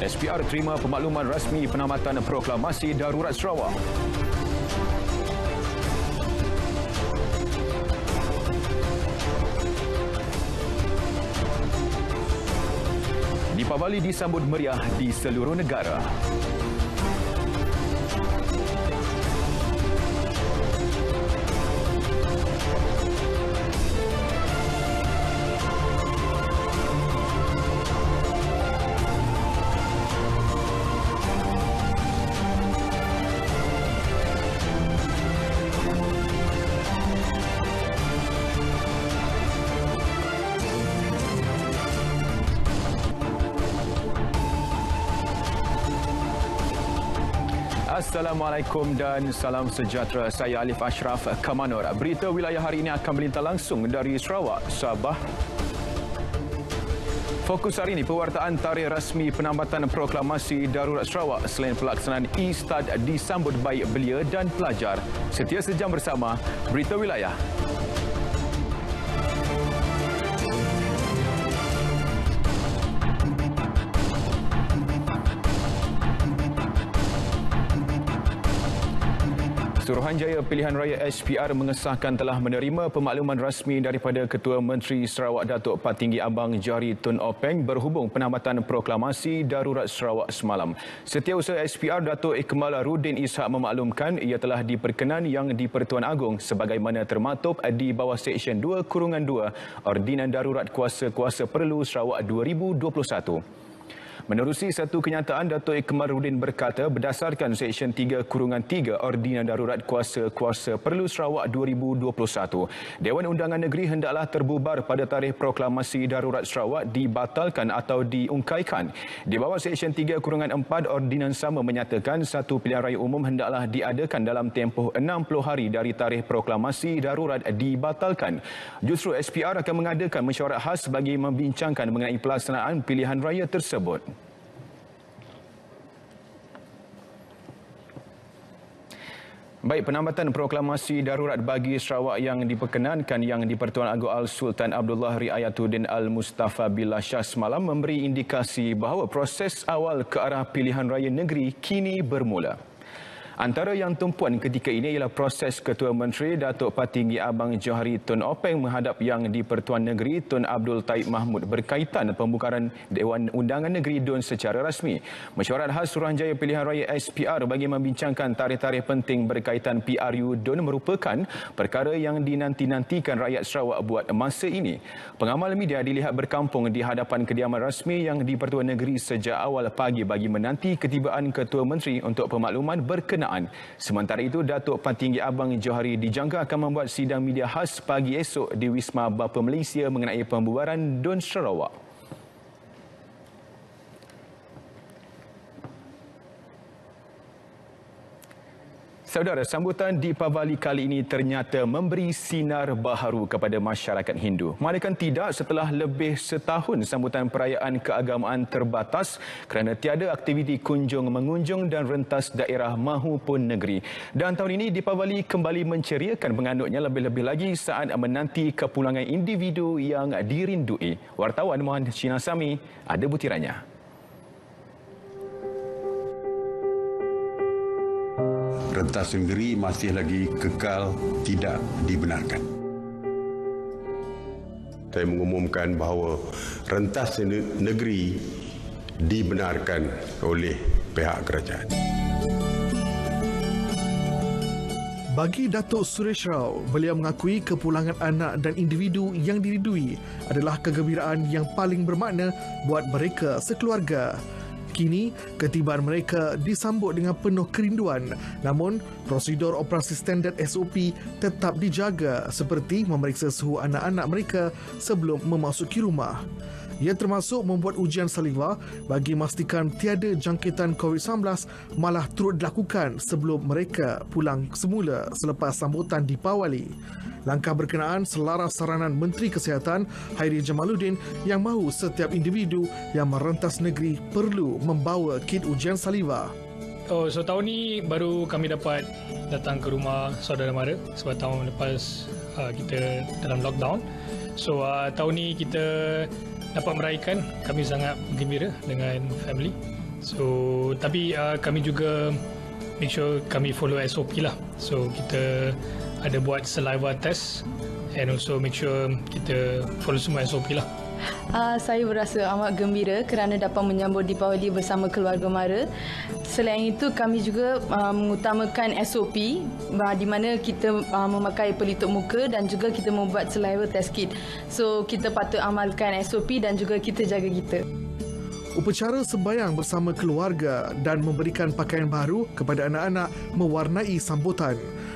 SPR terima pemakluman rasmi penamatan proklamasi darurat Sarawak. Deepavali disambut meriah di seluruh negara. Assalamualaikum dan salam sejahtera. Saya Alif Ashraf Kamanur. Berita wilayah hari ini akan melintas langsung dari Sarawak, Sabah. Fokus hari ini, pewartaan tarikh rasmi penambatan proklamasi darurat Sarawak. Selain pelaksanaan e-stad disambut baik belia dan pelajar. Setia sejam bersama Berita Wilayah. Suruhanjaya Pilihan Raya SPR mengesahkan telah menerima pemakluman rasmi daripada Ketua Menteri Sarawak Datuk Patinggi Abang Johari Tun Openg berhubung penambatan proklamasi darurat Sarawak semalam. Setiausaha SPR Datuk Ikmal Rudin Ishak memaklumkan ia telah diperkenan yang di-Pertuan Agong sebagaimana termaktub di bawah Seksyen 2/2 Ordinan Darurat Kuasa-Kuasa Perlu Sarawak 2021. Menerusi satu kenyataan, Datuk Ikmaluddin berkata berdasarkan Seksyen 3/3 Ordinan Darurat Kuasa-Kuasa Perlu Sarawak 2021, Dewan Undangan Negeri hendaklah terbubar pada tarikh proklamasi darurat Sarawak dibatalkan atau diungkaikan. Di bawah Seksyen 3/4 Ordinan sama menyatakan satu pilihan raya umum hendaklah diadakan dalam tempoh 60 hari dari tarikh proklamasi darurat dibatalkan. Justru SPR akan mengadakan mesyuarat khas bagi membincangkan mengenai pelaksanaan pilihan raya tersebut. Baik, penambatan proklamasi darurat bagi Sarawak yang diperkenankan yang di-Pertuan Agong Al-Sultan Abdullah Riayatuddin Al-Mustafa Billah Shah semalam memberi indikasi bahawa proses awal ke arah pilihan raya negeri kini bermula. Antara yang tumpuan ketika ini ialah proses Ketua Menteri Datuk Patinggi Abang Johari Tun Openg menghadap Yang di-Pertuan Negeri Tun Abdul Taib Mahmud berkaitan pembukaran Dewan Undangan Negeri DUN secara rasmi. Mesyuarat khas Suruhanjaya Pilihan Raya SPR bagi membincangkan tarikh-tarikh penting berkaitan PRU DUN merupakan perkara yang dinanti-nantikan rakyat Sarawak buat masa ini. Pengamal media dilihat berkampung di hadapan kediaman rasmi Yang di-Pertuan Negeri sejak awal pagi bagi menanti ketibaan Ketua Menteri untuk pemakluman berkenaan. Sementara itu, Datuk Patinggi Abang Johari dijangka akan membuat sidang media khas pagi esok di Wisma Bapa Malaysia mengenai pembubaran DUN Sarawak. Saudara, sambutan Deepavali kali ini ternyata memberi sinar baharu kepada masyarakat Hindu. Manakala tidak, setelah lebih setahun sambutan perayaan keagamaan terbatas kerana tiada aktiviti kunjung-mengunjung dan rentas daerah mahupun negeri. Dan tahun ini Deepavali kembali menceriakan penganutnya lebih-lebih lagi saat menanti kepulangan individu yang dirindui. Wartawan Muhammad Shinasami ada butirannya. Rentas negeri masih lagi kekal tidak dibenarkan. Saya mengumumkan bahawa rentas negeri dibenarkan oleh pihak kerajaan. Bagi Datuk Suresh Rao, beliau mengakui kepulangan anak dan individu yang dirindui adalah kegembiraan yang paling bermakna buat mereka sekeluarga. Kini, ketibaan mereka disambut dengan penuh kerinduan. Namun, prosedur operasi standard SOP tetap dijaga seperti memeriksa suhu anak-anak mereka sebelum memasuki rumah. Ia termasuk membuat ujian saliva bagi memastikan tiada jangkitan COVID-19 malah turut dilakukan sebelum mereka pulang semula selepas sambutan Deepavali. Langkah berkenaan selaras saranan Menteri Kesihatan Hairi Jamaluddin yang mahu setiap individu yang merentas negeri perlu membawa kit ujian saliva. So tahun ni baru kami dapat datang ke rumah saudara mara sebab tahun lepas kita dalam lockdown. So tahun ni kita dapat meraihkan, kami sangat gembira dengan family So tapi kami juga make sure kami follow SOP lah. So kita ada buat saliva test and also make sure kita follow semua SOP lah. Saya berasa amat gembira kerana dapat menyambut Deepawali bersama keluarga mara. Selain itu, kami juga mengutamakan SOP di mana kita memakai pelitup muka dan juga kita membuat saliva test kit. So, kita patut amalkan SOP dan juga kita jaga kita. Upacara sembahyang bersama keluarga dan memberikan pakaian baru kepada anak-anak mewarnai sambutan.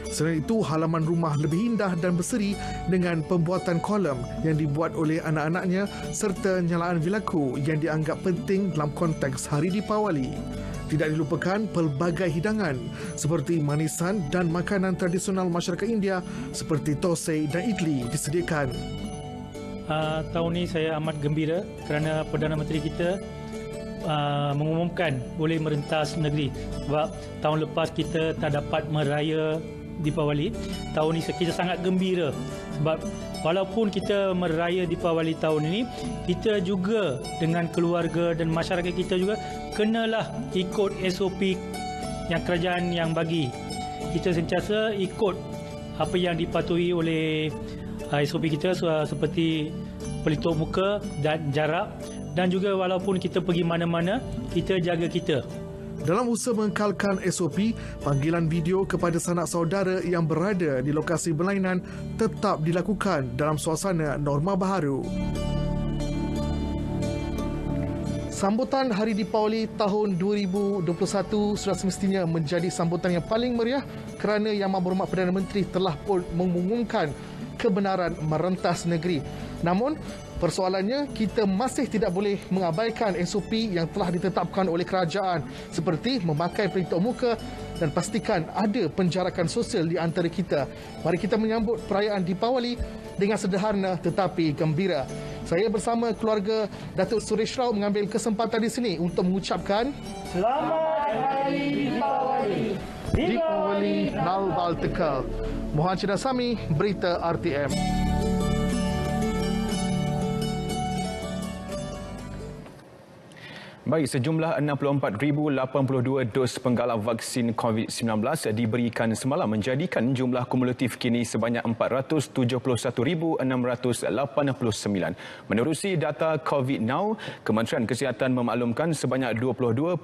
Selain itu, halaman rumah lebih indah dan berseri dengan pembuatan kolam yang dibuat oleh anak-anaknya serta nyalaan vilaku yang dianggap penting dalam konteks Hari Deepawali. Tidak dilupakan pelbagai hidangan seperti manisan dan makanan tradisional masyarakat India seperti thosai dan idli disediakan. Tahun ini saya amat gembira kerana Perdana Menteri kita mengumumkan boleh merentas negeri. Sebab tahun lepas kita tak dapat meraya Deepawali. Tahun ini kita sangat gembira sebab walaupun kita meraya Deepawali tahun ini, kita juga dengan keluarga dan masyarakat kita juga kenalah ikut SOP yang kerajaan yang bagi. Kita sentiasa ikut apa yang dipatuhi oleh SOP kita seperti pelitup muka dan jarak, dan juga walaupun kita pergi mana-mana, kita jaga kita. Dalam usaha mengekalkan SOP, panggilan video kepada sanak saudara yang berada di lokasi berlainan tetap dilakukan dalam suasana norma baharu. Sambutan Hari Deepawali tahun 2021 sudah semestinya menjadi sambutan yang paling meriah kerana Yang Berhormat Perdana Menteri telah pun mengumumkan kebenaran merentas negeri. Namun, persoalannya, kita masih tidak boleh mengabaikan SOP yang telah ditetapkan oleh kerajaan seperti memakai pelitup muka dan pastikan ada penjarakan sosial di antara kita. Mari kita menyambut perayaan Deepawali dengan sederhana tetapi gembira. Saya bersama keluarga Datuk Suresh Rao mengambil kesempatan di sini untuk mengucapkan Selamat Hari Deepawali. Deepawali Nalbal Tekal. Mohan Cidasami, Berita RTM. Baik, sejumlah 64,082 dos penggalak vaksin COVID-19 diberikan semalam menjadikan jumlah kumulatif kini sebanyak 471,689. Menerusi data COVID Now, Kementerian Kesihatan memaklumkan sebanyak 22.4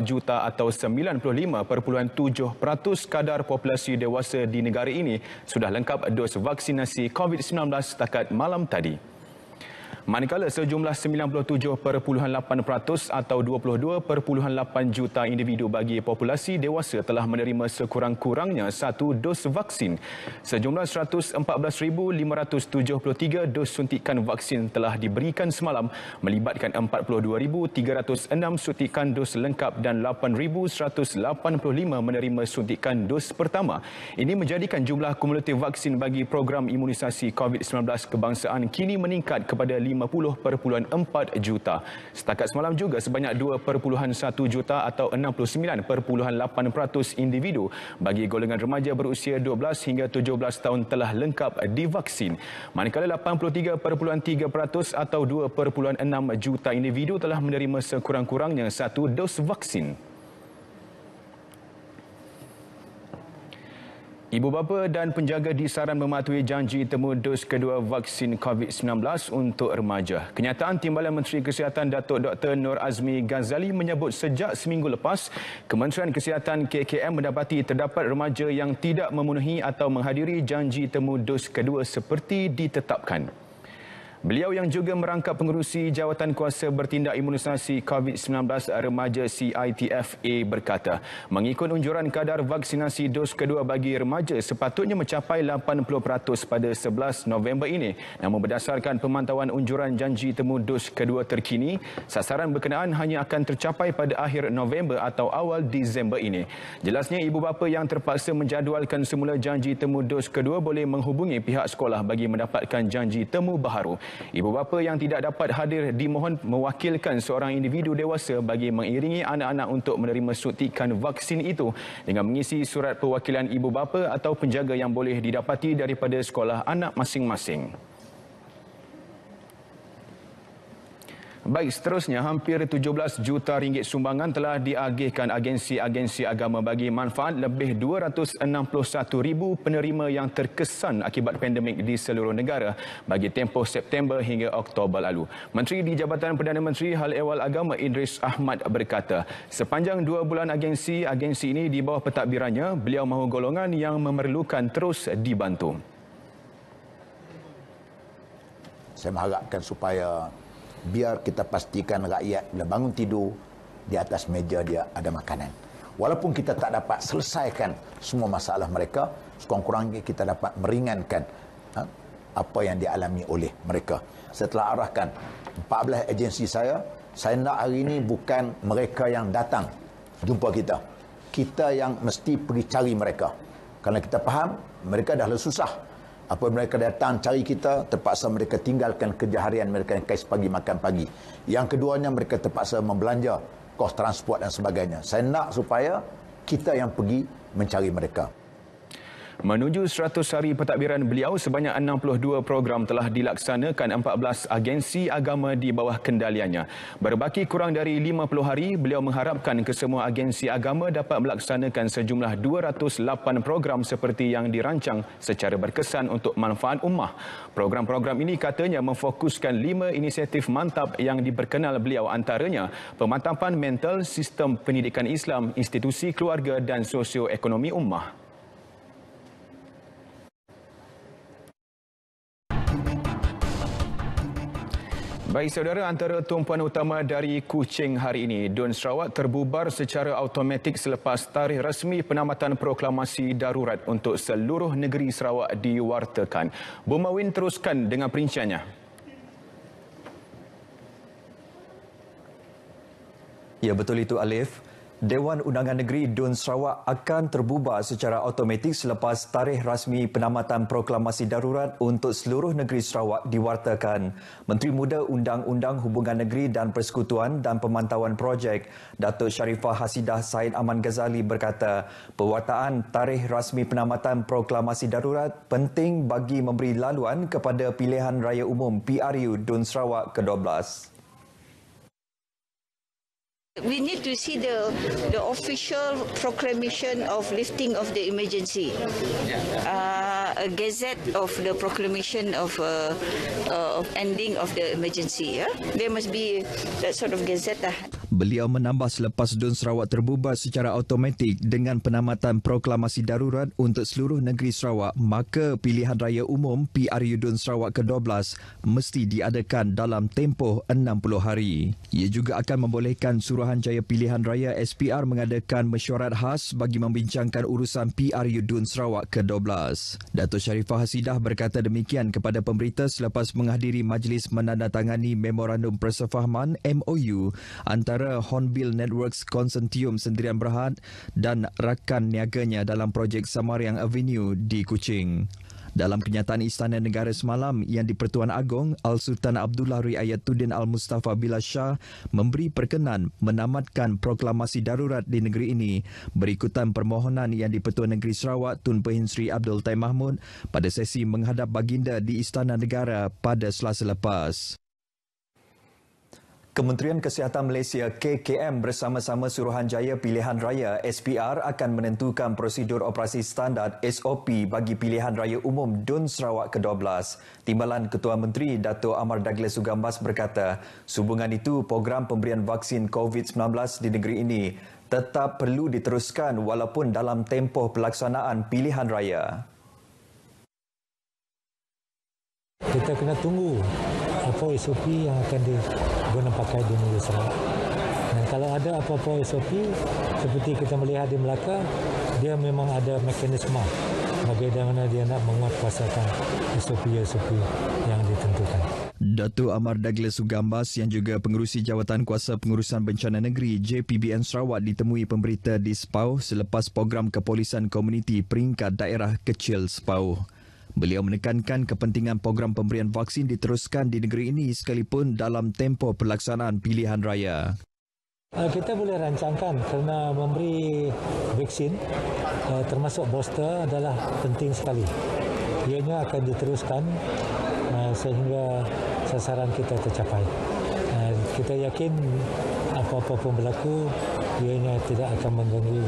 juta atau 95.7% kadar populasi dewasa di negara ini sudah lengkap dos vaksinasi COVID-19 setakat malam tadi. Manakala sejumlah 97.8% atau 22.8 juta individu bagi populasi dewasa telah menerima sekurang-kurangnya satu dos vaksin. Sejumlah 114,573 dos suntikan vaksin telah diberikan semalam melibatkan 42,306 suntikan dos lengkap dan 8,185 menerima suntikan dos pertama. Ini menjadikan jumlah kumulatif vaksin bagi program imunisasi COVID-19 kebangsaan kini meningkat kepada 50.4 juta. Setakat semalam juga sebanyak 2.1 juta atau 69.8% individu bagi golongan remaja berusia 12 hingga 17 tahun telah lengkap divaksin. Manakala 83.3% atau 2.6 juta individu telah menerima sekurang-kurangnya satu dos vaksin. Ibu bapa dan penjaga disaran mematuhi janji temu dos kedua vaksin COVID-19 untuk remaja. Kenyataan Timbalan Menteri Kesihatan Datuk Dr. Nur Azmi Ghazali menyebut sejak seminggu lepas, Kementerian Kesihatan KKM mendapati terdapat remaja yang tidak memenuhi atau menghadiri janji temu dos kedua seperti ditetapkan. Beliau yang juga merangkap pengerusi Jawatan Kuasa Bertindak Imunisasi COVID-19 Remaja CITFA berkata, mengikut unjuran kadar vaksinasi dos kedua bagi remaja sepatutnya mencapai 80% pada 11 November ini. Namun berdasarkan pemantauan unjuran janji temu dos kedua terkini, sasaran berkenaan hanya akan tercapai pada akhir November atau awal Disember ini. Jelasnya, ibu bapa yang terpaksa menjadualkan semula janji temu dos kedua boleh menghubungi pihak sekolah bagi mendapatkan janji temu baharu. Ibu bapa yang tidak dapat hadir dimohon mewakilkan seorang individu dewasa bagi mengiringi anak-anak untuk menerima suntikan vaksin itu dengan mengisi surat perwakilan ibu bapa atau penjaga yang boleh didapati daripada sekolah anak masing-masing. Baik, seterusnya hampir 17 juta ringgit sumbangan telah diagihkan agensi-agensi agama bagi manfaat lebih 261,000 penerima yang terkesan akibat pandemik di seluruh negara bagi tempoh September hingga Oktober lalu. Menteri di Jabatan Perdana Menteri Hal Ehwal Agama Idris Ahmad berkata, sepanjang 2 bulan agensi-agensi ini di bawah pentadbirannya, beliau mahu golongan yang memerlukan terus dibantu. Saya mengharapkan supaya biar kita pastikan rakyat bila bangun tidur, di atas meja dia ada makanan. Walaupun kita tak dapat selesaikan semua masalah mereka, sekurang-kurangnya kita dapat meringankan apa yang dialami oleh mereka. Saya telah arahkan 14 agensi saya nak hari ini bukan mereka yang datang jumpa kita. Kita yang mesti pergi cari mereka. Kerana kita faham mereka dah susah. Apa mereka datang cari kita, terpaksa mereka tinggalkan kerja harian mereka yang kais pagi makan pagi. Yang keduanya mereka terpaksa membelanja kos transport dan sebagainya. Saya nak supaya kita yang pergi mencari mereka. Menuju 100 hari pentadbiran beliau, sebanyak 62 program telah dilaksanakan 14 agensi agama di bawah kendaliannya. Berbaki kurang dari 50 hari, beliau mengharapkan kesemua agensi agama dapat melaksanakan sejumlah 208 program seperti yang dirancang secara berkesan untuk manfaat ummah. Program-program ini katanya memfokuskan 5 inisiatif mantap yang diperkenal beliau, antaranya pemantapan mental, sistem pendidikan Islam, institusi keluarga dan sosioekonomi ummah. Baik saudara, antara tumpuan utama dari Kuching hari ini, DUN Sarawak terbubar secara automatik selepas tarikh rasmi penamatan proklamasi darurat untuk seluruh negeri Sarawak diwartakan. Bumawin teruskan dengan perinciannya. Ya, betul itu Alif. Dewan Undangan Negeri DUN Sarawak akan terbubar secara automatik selepas tarikh rasmi penamatan proklamasi darurat untuk seluruh negeri Sarawak diwartakan. Menteri Muda Undang-Undang Hubungan Negeri dan Persekutuan dan Pemantauan Projek, Datuk Sharifah Hasidah Said Aman Ghazali berkata, pewartaan tarikh rasmi penamatan proklamasi darurat penting bagi memberi laluan kepada pilihan raya umum PRU DUN Sarawak ke-12. We need to see the official proclamation of lifting of the emergency, a gazette of the proclamation of ending of the emergency. There must be that sort of gazette. Beliau menambah selepas DUN Sarawak terbubar secara automatik dengan penamatan proklamasi darurat untuk seluruh negeri Sarawak, maka pilihan raya umum PRU DUN Sarawak ke-12 mesti diadakan dalam tempoh 60 hari. Ia juga akan membolehkan Suruhanjaya Pilihan Raya SPR mengadakan mesyuarat khas bagi membincangkan urusan PRU DUN Sarawak ke-12. Datuk Sharifah Hasidah berkata demikian kepada pemberita selepas menghadiri majlis menandatangani Memorandum Persefahaman MOU antara Hornbill Networks Konsortium Sendirian Berhad dan rakan niaganya dalam projek Samariang Avenue di Kuching. Dalam kenyataan Istana Negara semalam, Yang di-Pertuan Agong Al-Sultan Abdullah Riayatuddin Al-Mustafa Bilal Shah memberi perkenan menamatkan proklamasi darurat di negeri ini berikutan permohonan Yang di-Pertuan Negeri Sarawak Tun Pehin Sri Abdul Taim Mahmud pada sesi menghadap baginda di Istana Negara pada Selasa lepas. Kementerian Kesihatan Malaysia KKM bersama-sama Suruhanjaya Pilihan Raya SPR akan menentukan prosedur operasi standard SOP bagi pilihan raya umum DUN Sarawak ke-12. Timbalan Ketua Menteri Dato' Amar Douglas Sugambas berkata, sehubungan itu program pemberian vaksin COVID-19 di negeri ini tetap perlu diteruskan walaupun dalam tempoh pelaksanaan pilihan raya. Kita kena tunggu apa SOP yang akan digunakan pakai di negeri Sarawak. Dan kalau ada apa-apa SOP, seperti kita melihat di Melaka, dia memang ada mekanisme bagaimana dia nak menguatkuasakan SOP-SOP yang ditentukan. Datuk Amar Douglas Sugambas yang juga pengerusi Jawatan Kuasa Pengurusan Bencana Negeri JPBN Sarawak ditemui pemberita di Sepau selepas program kepolisan komuniti peringkat daerah kecil Sepau. Beliau menekankan kepentingan program pemberian vaksin diteruskan di negeri ini sekalipun dalam tempoh pelaksanaan pilihan raya. Kita boleh rancangkan kerana memberi vaksin termasuk booster adalah penting sekali. Ianya akan diteruskan sehingga sasaran kita tercapai. kita yakin apa-apa pun berlaku, ianya tidak akan mengganggu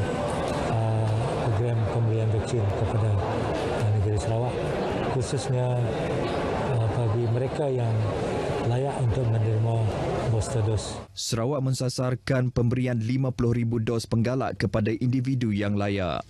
program pemberian vaksin kepada negeri Sarawak, khususnya bagi mereka yang layak untuk menerima booster dos. Sarawak mensasarkan pemberian 50,000 dos penggalak kepada individu yang layak.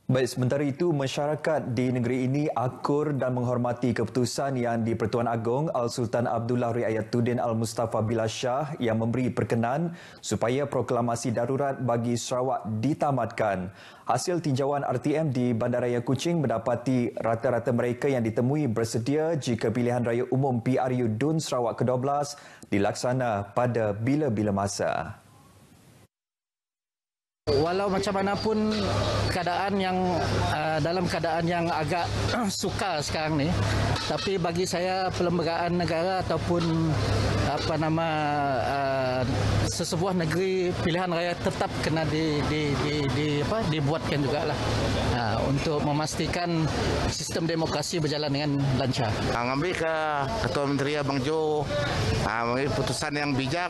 Baik, sementara itu, masyarakat di negeri ini akur dan menghormati keputusan yang di-Pertuan Agong Al-Sultan Abdullah Riayatuddin Al-Mustafa Billah Shah yang memberi perkenan supaya proklamasi darurat bagi Sarawak ditamatkan. Hasil tinjauan RTM di Bandaraya Kuching mendapati rata-rata mereka yang ditemui bersedia jika pilihan raya umum PRU DUN Sarawak ke-12 dilaksana pada bila-bila masa. Walau macam mana pun keadaan yang dalam keadaan yang agak sukar sekarang ni, tapi bagi saya perlembagaan negara ataupun sesebuah negeri pilihan raya tetap kena dibuatkan jugalah untuk memastikan sistem demokrasi berjalan dengan lancar. Mengambil ke Ketua Menteri Abang Jo mengambil putusan yang bijak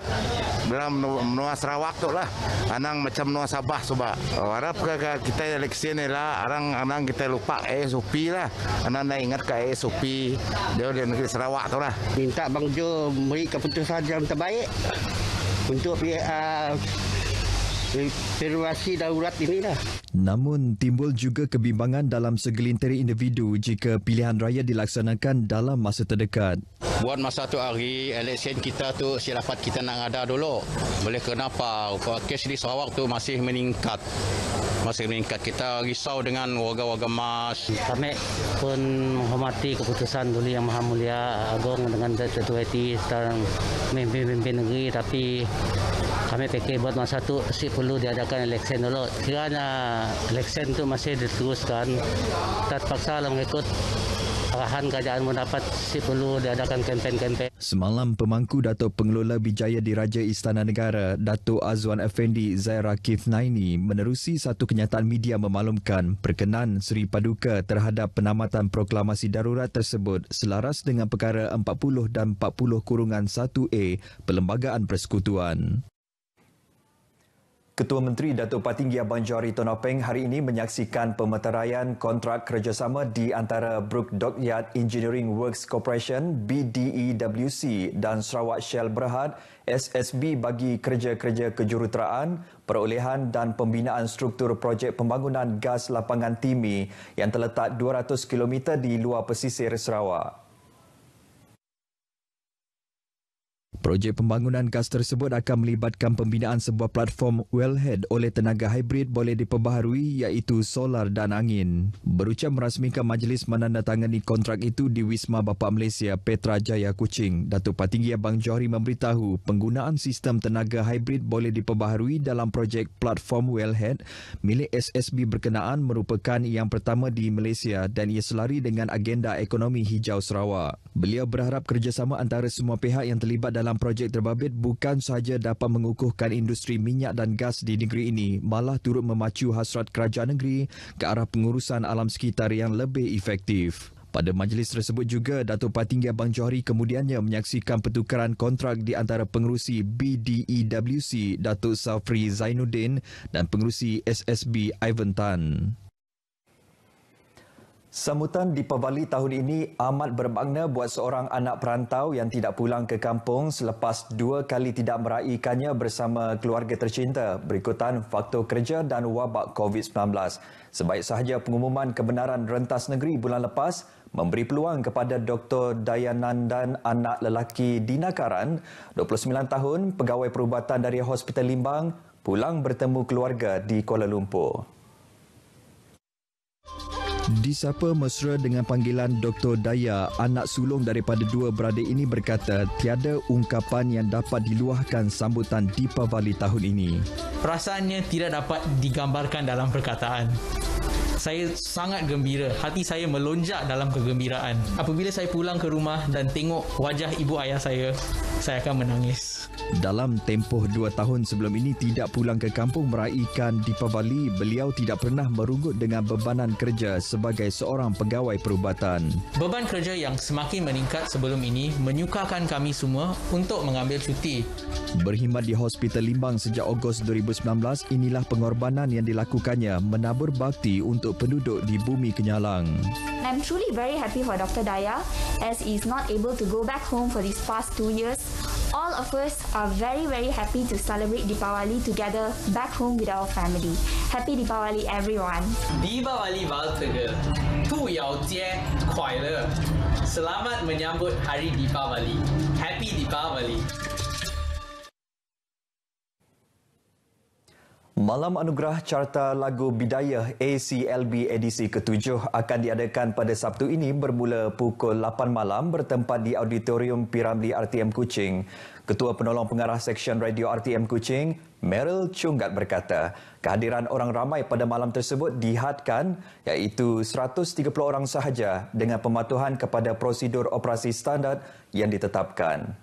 dalam menua Sarawak tu lah. Anang macam menua Sabah sebab harap kita eleksi ni lah arang kita lupa SOP lah. Anang nak ingat ke SOP dia di negeri Sarawak tu lah. Minta Bang Jo beri keputusan yang terbaik untuk situasi darurat inilah. Namun, timbul juga kebimbangan dalam segelintir individu jika pilihan raya dilaksanakan dalam masa terdekat. Buat masa tu hari, election kita tu silapat kita nak ada dulu. Boleh kenapa? Kes di Sarawak tu masih meningkat. Kita risau dengan warga-warga MAS. Kami pun menghormati keputusan Duli Yang Maha Mulia Agong dengan Ketua Hati dan pemimpin negeri, tapi kami fikir buat masa tu mesti perlu diadakan election dulu. Kiranya election tu masih diteruskan, terpaksa mengikut arahan kerajaan mendapat si perlu diadakan kempen-kempen. Semalam, pemangku Datuk Pengelola Bijaya Diraja Istana Negara, Datuk Azwan Effendi Zaira Kifnaini menerusi satu kenyataan media memaklumkan perkenan Seri Paduka terhadap penamatan proklamasi darurat tersebut selaras dengan perkara 40 dan 40-1A Perlembagaan Persekutuan. Ketua Menteri Datuk Patinggi Abang Johari Tonopeng hari ini menyaksikan pemeteraian kontrak kerjasama di antara Brook Dockyard Engineering Works Corporation BDEWC dan Sarawak Shell Berhad SSB bagi kerja-kerja kejuruteraan, perolehan dan pembinaan struktur projek pembangunan gas lapangan Timi yang terletak 200 km di luar pesisir Sarawak. Projek pembangunan gas tersebut akan melibatkan pembinaan sebuah platform wellhead oleh tenaga hibrid boleh diperbaharui iaitu solar dan angin. Berucap merasmikan majlis menandatangani kontrak itu di Wisma Bapa Malaysia Petra Jaya Kuching, Datuk Patinggi Abang Johari memberitahu penggunaan sistem tenaga hibrid boleh diperbaharui dalam projek platform wellhead milik SSB berkenaan merupakan yang pertama di Malaysia dan ia selari dengan agenda ekonomi hijau Sarawak. Beliau berharap kerjasama antara semua pihak yang terlibat dalam projek terbabit bukan sahaja dapat mengukuhkan industri minyak dan gas di negeri ini, malah turut memacu hasrat kerajaan negeri ke arah pengurusan alam sekitar yang lebih efektif. Pada majlis tersebut juga, Datuk Patinggi Abang Johari kemudiannya menyaksikan pertukaran kontrak di antara pengerusi BDEWC Datuk Safri Zainuddin dan pengerusi SSB Ivan Tan. Sambutan Deepavali tahun ini amat bermakna buat seorang anak perantau yang tidak pulang ke kampung selepas 2 kali tidak meraihkannya bersama keluarga tercinta berikutan faktor kerja dan wabak COVID-19. Sebaik sahaja pengumuman kebenaran rentas negeri bulan lepas memberi peluang kepada Dr. Dayanandan, anak lelaki Dina Karan, 29 tahun, pegawai perubatan dari Hospital Limbang, pulang bertemu keluarga di Kuala Lumpur. Disapa mesra dengan panggilan Dr. Daya, anak sulung daripada 2 beradik ini berkata tiada ungkapan yang dapat diluahkan sambutan Deepavali tahun ini. Perasaannya tidak dapat digambarkan dalam perkataan. Saya sangat gembira, hati saya melonjak dalam kegembiraan. Apabila saya pulang ke rumah dan tengok wajah ibu ayah saya, saya akan menangis. Dalam tempoh 2 tahun sebelum ini tidak pulang ke kampung meraihkan Deepavali, beliau tidak pernah merunggut dengan bebanan kerja sebagai seorang pegawai perubatan. Beban kerja yang semakin meningkat sebelum ini menyukarkan kami semua untuk mengambil cuti. Berkhidmat di Hospital Limbang sejak Ogos 2019, inilah pengorbanan yang dilakukannya menabur bakti untuk penduduk di Bumi Kenyalang. I'm truly very happy for Dr. Daya as he is not able to go back home for these past 2 years. All of us are very, very happy to celebrate Deepavali together back home with our family. Happy Deepavali, everyone. Deepavali வாழ்த்துகள். 兔妖节快乐. Selamat menyambut Hari Deepavali. Happy Deepavali. Malam Anugerah Carta Lagu Bidayah ACLB edisi ke-7 akan diadakan pada Sabtu ini bermula pukul 8 malam bertempat di Auditorium P. Ramlee RTM Kuching. Ketua Penolong Pengarah Seksyen Radio RTM Kuching, Meryl Chunggat berkata, kehadiran orang ramai pada malam tersebut dihadkan iaitu 130 orang sahaja dengan pematuhan kepada prosedur operasi standard yang ditetapkan.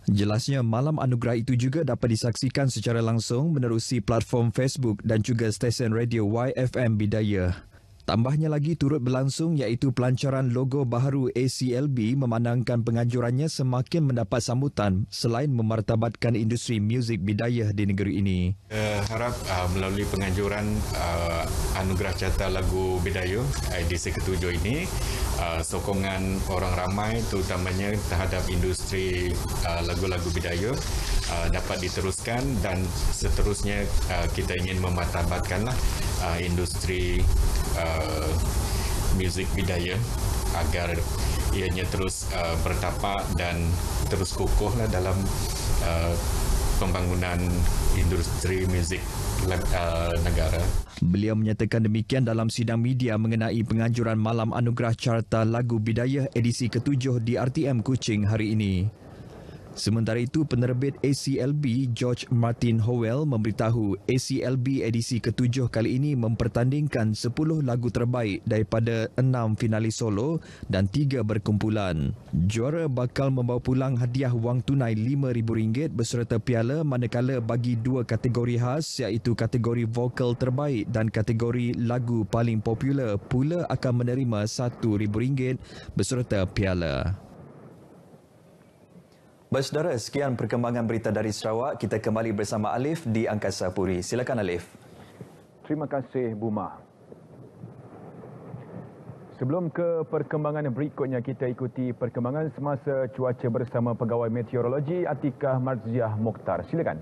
Jelasnya, malam anugerah itu juga dapat disaksikan secara langsung menerusi platform Facebook dan juga stesen radio YFM Bidayah. Tambahnya lagi turut berlangsung iaitu pelancaran logo baharu ACLB memandangkan penganjurannya semakin mendapat sambutan selain memartabatkan industri muzik bidayah di negeri ini. Harap melalui penganjuran Anugerah Carta Lagu Bidayah edisi ke-7 ini, sokongan orang ramai terutamanya terhadap industri lagu-lagu bidayah dapat diteruskan dan seterusnya kita ingin memartabatkanlah industri muzik bidayah agar ianya terus bertapak dan terus kukuhlah dalam pembangunan industri muzik negara. Beliau menyatakan demikian dalam sidang media mengenai penganjuran Malam Anugerah Carta Lagu Bidayah edisi ke-7 di RTM Kuching hari ini. Sementara itu, penerbit ACLB George Martin Howell memberitahu ACLB edisi ke-7 kali ini mempertandingkan 10 lagu terbaik daripada 6 finalis solo dan 3 berkumpulan. Juara bakal membawa pulang hadiah wang tunai RM5,000 beserta piala, manakala bagi 2 kategori khas iaitu kategori vokal terbaik dan kategori lagu paling popular pula akan menerima RM1,000 beserta piala. Baik saudara, sekian perkembangan berita dari Sarawak. Kita kembali bersama Alif di Angkasa Puri. Silakan Alif. Terima kasih Buma. Sebelum ke perkembangan berikutnya, kita ikuti perkembangan semasa cuaca bersama Pegawai Meteorologi Atikah Marziah Mokhtar. Silakan.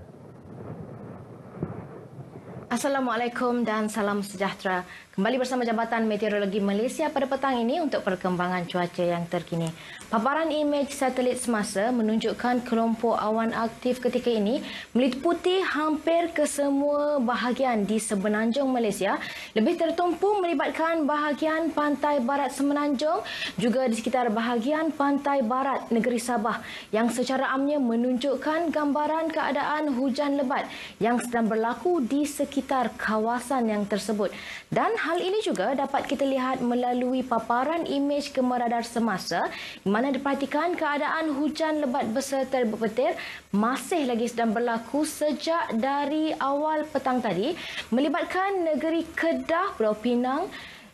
Assalamualaikum dan salam sejahtera. Kembali bersama Jabatan Meteorologi Malaysia pada petang ini untuk perkembangan cuaca yang terkini. Paparan imej satelit semasa menunjukkan kelompok awan aktif ketika ini meliputi hampir ke semua bahagian di semenanjung Malaysia, lebih tertumpu melibatkan bahagian pantai barat semenanjung juga di sekitar bahagian pantai barat negeri Sabah yang secara amnya menunjukkan gambaran keadaan hujan lebat yang sedang berlaku di sekitar kawasan yang tersebut. Dan hal ini juga dapat kita lihat melalui paparan imej gemerradar semasa di mana diperhatikan keadaan hujan lebat beserta berpetir masih lagi sedang berlaku sejak dari awal petang tadi melibatkan negeri Kedah, Pulau Pinang,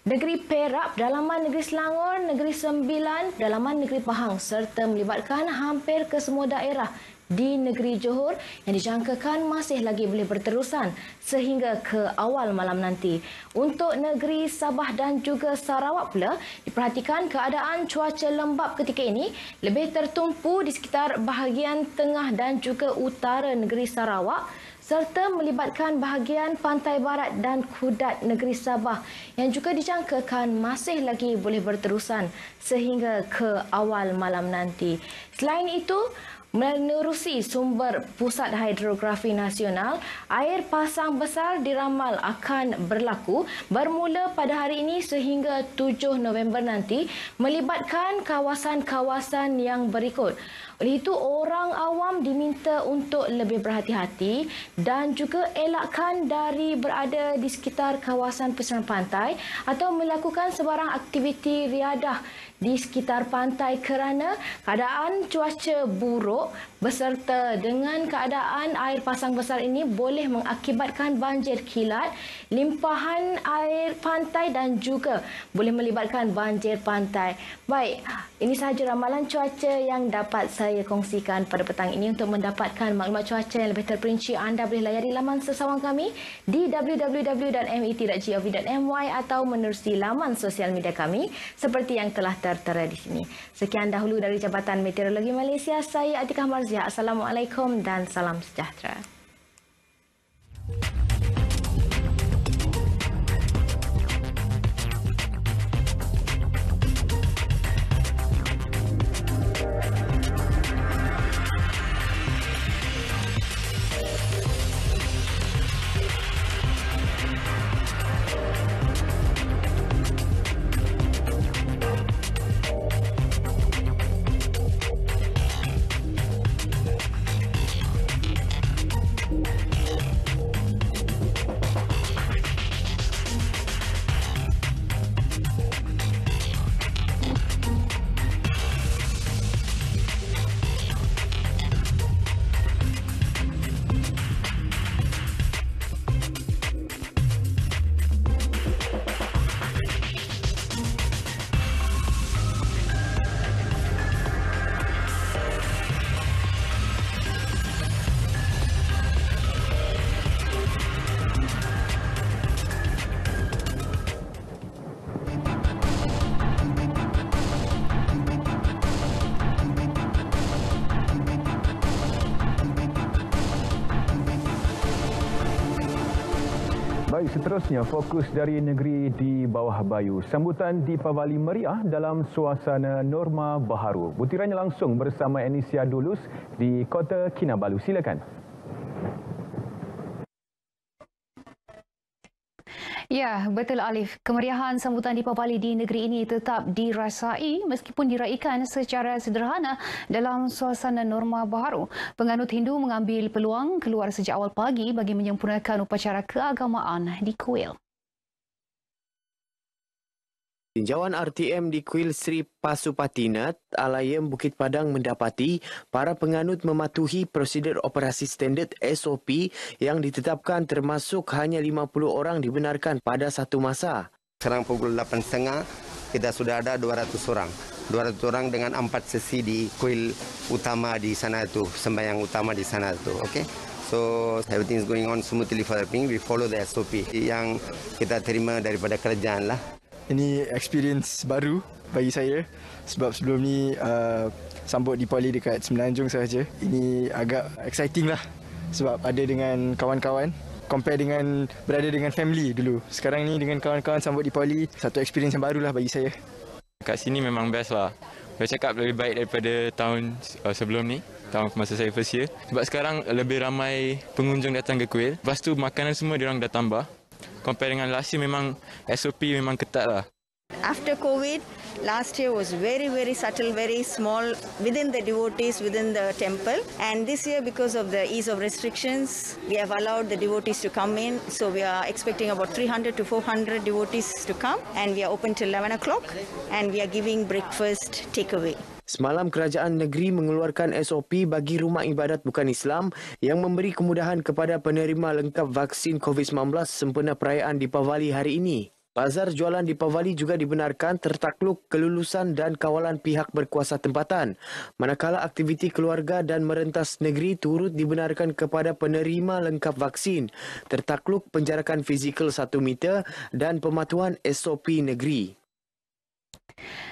negeri Perak, pedalaman negeri Selangor, negeri Sembilan, pedalaman negeri Pahang serta melibatkan hampir ke semua daerah di negeri Johor yang dijangkakan masih lagi boleh berterusan sehingga ke awal malam nanti. Untuk negeri Sabah dan juga Sarawak pula diperhatikan keadaan cuaca lembap ketika ini lebih tertumpu di sekitar bahagian tengah dan juga utara negeri Sarawak serta melibatkan bahagian pantai barat dan Kudat negeri Sabah yang juga dijangkakan masih lagi boleh berterusan sehingga ke awal malam nanti. Selain itu, menerusi sumber Pusat Hidrografi Nasional, air pasang besar diramal akan berlaku bermula pada hari ini sehingga 7 November nanti melibatkan kawasan-kawasan yang berikut. Oleh itu, orang awam diminta untuk lebih berhati-hati dan juga elakkan dari berada di sekitar kawasan pesisir pantai atau melakukan sebarang aktiviti riadah di sekitar pantai kerana keadaan cuaca buruk beserta dengan keadaan air pasang besar ini boleh mengakibatkan banjir kilat, limpahan air pantai dan juga boleh melibatkan banjir pantai. Baik, ini sahaja ramalan cuaca yang dapat saya kongsikan pada petang ini. Untuk mendapatkan maklumat cuaca yang lebih terperinci, anda boleh layari laman sesawang kami di www.met.gov.my atau menerusi laman sosial media kami seperti yang telah tertera di sini. Sekian dahulu dari Jabatan Meteorologi Malaysia. Saya Atikah Marziah. Assalamualaikum dan salam sejahtera. Baik, seterusnya fokus dari negeri di bawah bayu. Sambutan Deepavali meriah dalam suasana norma baharu. Butirannya langsung bersama Anisia Dulus di Kota Kinabalu. Silakan. Ya, betul Alif. Kemeriahan sambutan Deepavali di negeri ini tetap dirasai meskipun diraikan secara sederhana dalam suasana norma baharu. Penganut Hindu mengambil peluang keluar sejak awal pagi bagi menyempurnakan upacara keagamaan di kuil. Tinjauan RTM di Kuil Sri Pasupatinat, Alayam Bukit Padang mendapati para penganut mematuhi prosedur operasi standard SOP yang ditetapkan, termasuk hanya 50 orang dibenarkan pada satu masa. Sekarang pukul 8.30 kita sudah ada 200 orang. 200 orang dengan 4 sesi di kuil utama di sana itu, sembahyang utama di sana itu. Okay? So everything is going on smoothly for the thing. We follow the SOP yang kita terima daripada kerajaan lah. Ini experience baru bagi saya sebab sebelum ni sambut Deepavali dekat Semenanjung sahaja. Ini agak exciting lah sebab ada dengan kawan-kawan, compare dengan berada dengan family dulu. Sekarang ni dengan kawan-kawan sambut Deepavali, satu experience yang baru lah bagi saya. Kat sini memang best lah. Saya cakap lebih baik daripada tahun sebelum ni, tahun masa saya first year. Sebab sekarang lebih ramai pengunjung datang ke kuil. Lepas tu makanan semua diorang dah tambah. Compare dengan last year, memang SOP memang ketat lah. After COVID, last year was very, very subtle, very small within the devotees, within the temple. And this year, because of the ease of restrictions, we have allowed the devotees to come in. So we are expecting about 300 to 400 devotees to come. And we are open till 11 o'clock. And we are giving breakfast takeaway. Semalam kerajaan negeri mengeluarkan SOP bagi rumah ibadat bukan Islam yang memberi kemudahan kepada penerima lengkap vaksin COVID-19 sempena perayaan Deepavali hari ini. Bazar jualan Deepavali juga dibenarkan tertakluk kelulusan dan kawalan pihak berkuasa tempatan. Manakala aktiviti keluarga dan merentas negeri turut dibenarkan kepada penerima lengkap vaksin, tertakluk penjarakan fizikal 1 meter dan pematuhan SOP negeri.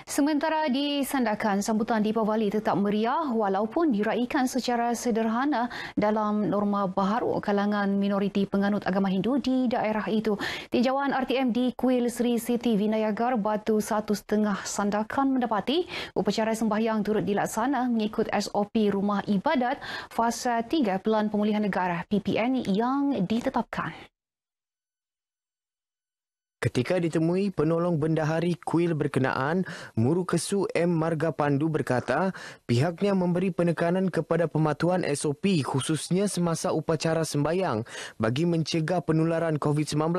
Sementara di Sandakan, sambutan Deepavali tetap meriah walaupun diraikan secara sederhana dalam norma baharu kalangan minoriti penganut agama Hindu di daerah itu. Tinjauan RTM di Kuil Sri Siti Vinayagar, Batu 1.5 Sandakan mendapati upacara sembahyang turut dilaksana mengikut SOP Rumah Ibadat Fasa 3 Pelan Pemulihan Negara PPN yang ditetapkan. Ketika ditemui penolong bendahari kuil berkenaan, Murukesu M. Marga Pandu berkata pihaknya memberi penekanan kepada pematuhan SOP khususnya semasa upacara sembahyang bagi mencegah penularan COVID-19.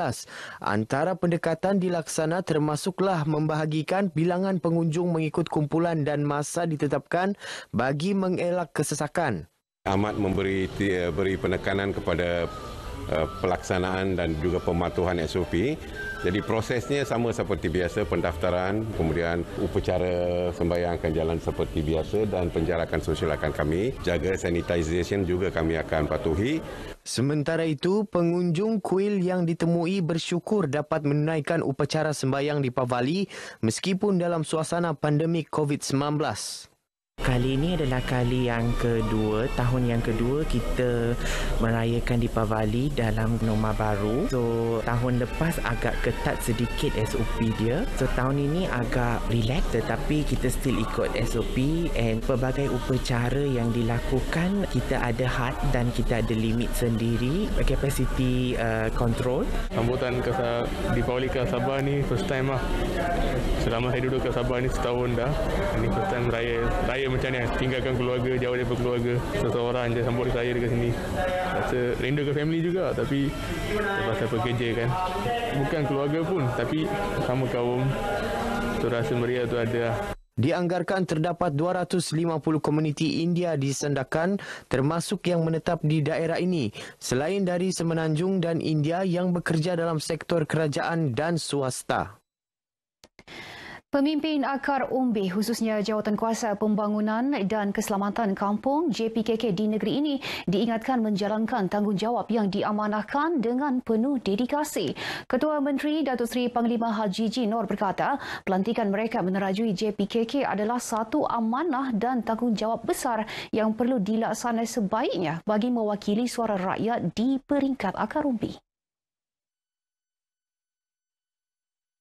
Antara pendekatan dilaksana termasuklah membahagikan bilangan pengunjung mengikut kumpulan dan masa ditetapkan bagi mengelak kesesakan. Amat beri penekanan kepada pelaksanaan dan juga pematuhan SOP. Jadi prosesnya sama seperti biasa, pendaftaran, kemudian upacara sembahyang akan jalan seperti biasa dan penjarakan sosial akan kami. Jaga sanitization juga kami akan patuhi. Sementara itu, pengunjung kuil yang ditemui bersyukur dapat menunaikan upacara sembahyang di Pavali meskipun dalam suasana pandemik COVID-19. Kali ini adalah kali yang kedua, tahun yang kedua kita merayakan Deepavali dalam norma baru. So, tahun lepas agak ketat sedikit SOP dia. So, tahun ini agak relax tetapi kita still ikut SOP and pelbagai upacara yang dilakukan kita ada had dan kita ada limit sendiri, capacity control. Sambutan Deepavali ke Sabah ni first time lah. Selama saya duduk ke Sabah ni setahun dah. Ini first time raya macam ni, tinggalkan keluarga, jauh daripada keluarga. Seseorang je sambut saya dekat sini. Rasa rindu ke family juga, tapi pasal pekerja kan. Bukan keluarga pun, tapi sama kaum. So rasa meriah tu ada. Dianggarkan terdapat 250 komuniti India di Sandakan termasuk yang menetap di daerah ini selain dari Semenanjung dan India yang bekerja dalam sektor kerajaan dan swasta. Pemimpin akar umbi khususnya Jawatankuasa Pembangunan dan Keselamatan Kampung JPKK di negeri ini diingatkan menjalankan tanggungjawab yang diamanahkan dengan penuh dedikasi. Ketua Menteri Datuk Seri Panglima Haji G. Nor berkata pelantikan mereka menerajui JPKK adalah satu amanah dan tanggungjawab besar yang perlu dilaksanakan sebaiknya bagi mewakili suara rakyat di peringkat akar umbi.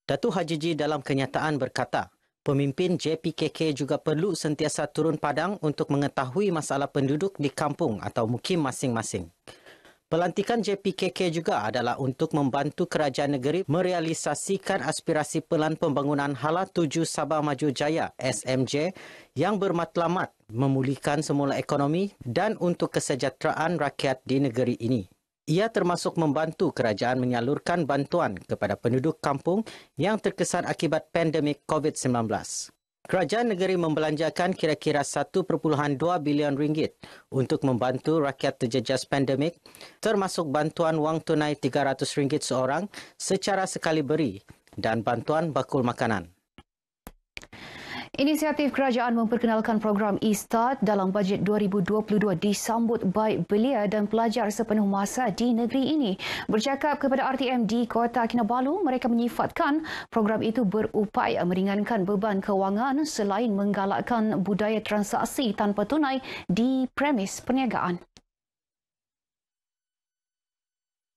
Datuk Haji G dalam kenyataan berkata, pemimpin JPKK juga perlu sentiasa turun padang untuk mengetahui masalah penduduk di kampung atau mukim masing-masing. Pelantikan JPKK juga adalah untuk membantu kerajaan negeri merealisasikan aspirasi Pelan Pembangunan Hala 7 Sabah Maju Jaya SMJ yang bermatlamat memulihkan semula ekonomi dan untuk kesejahteraan rakyat di negeri ini. Ia termasuk membantu kerajaan menyalurkan bantuan kepada penduduk kampung yang terkesan akibat pandemik COVID-19. Kerajaan negeri membelanjakan kira-kira 1.2 bilion ringgit untuk membantu rakyat terjejas pandemik, termasuk bantuan wang tunai RM300 seorang secara sekali beri dan bantuan bakul makanan. Inisiatif kerajaan memperkenalkan program e-Start dalam bajet 2022 disambut baik belia dan pelajar sepenuh masa di negeri ini. Bercakap kepada RTM di Kota Kinabalu, mereka menyifatkan program itu berupaya meringankan beban kewangan selain menggalakkan budaya transaksi tanpa tunai di premis perniagaan.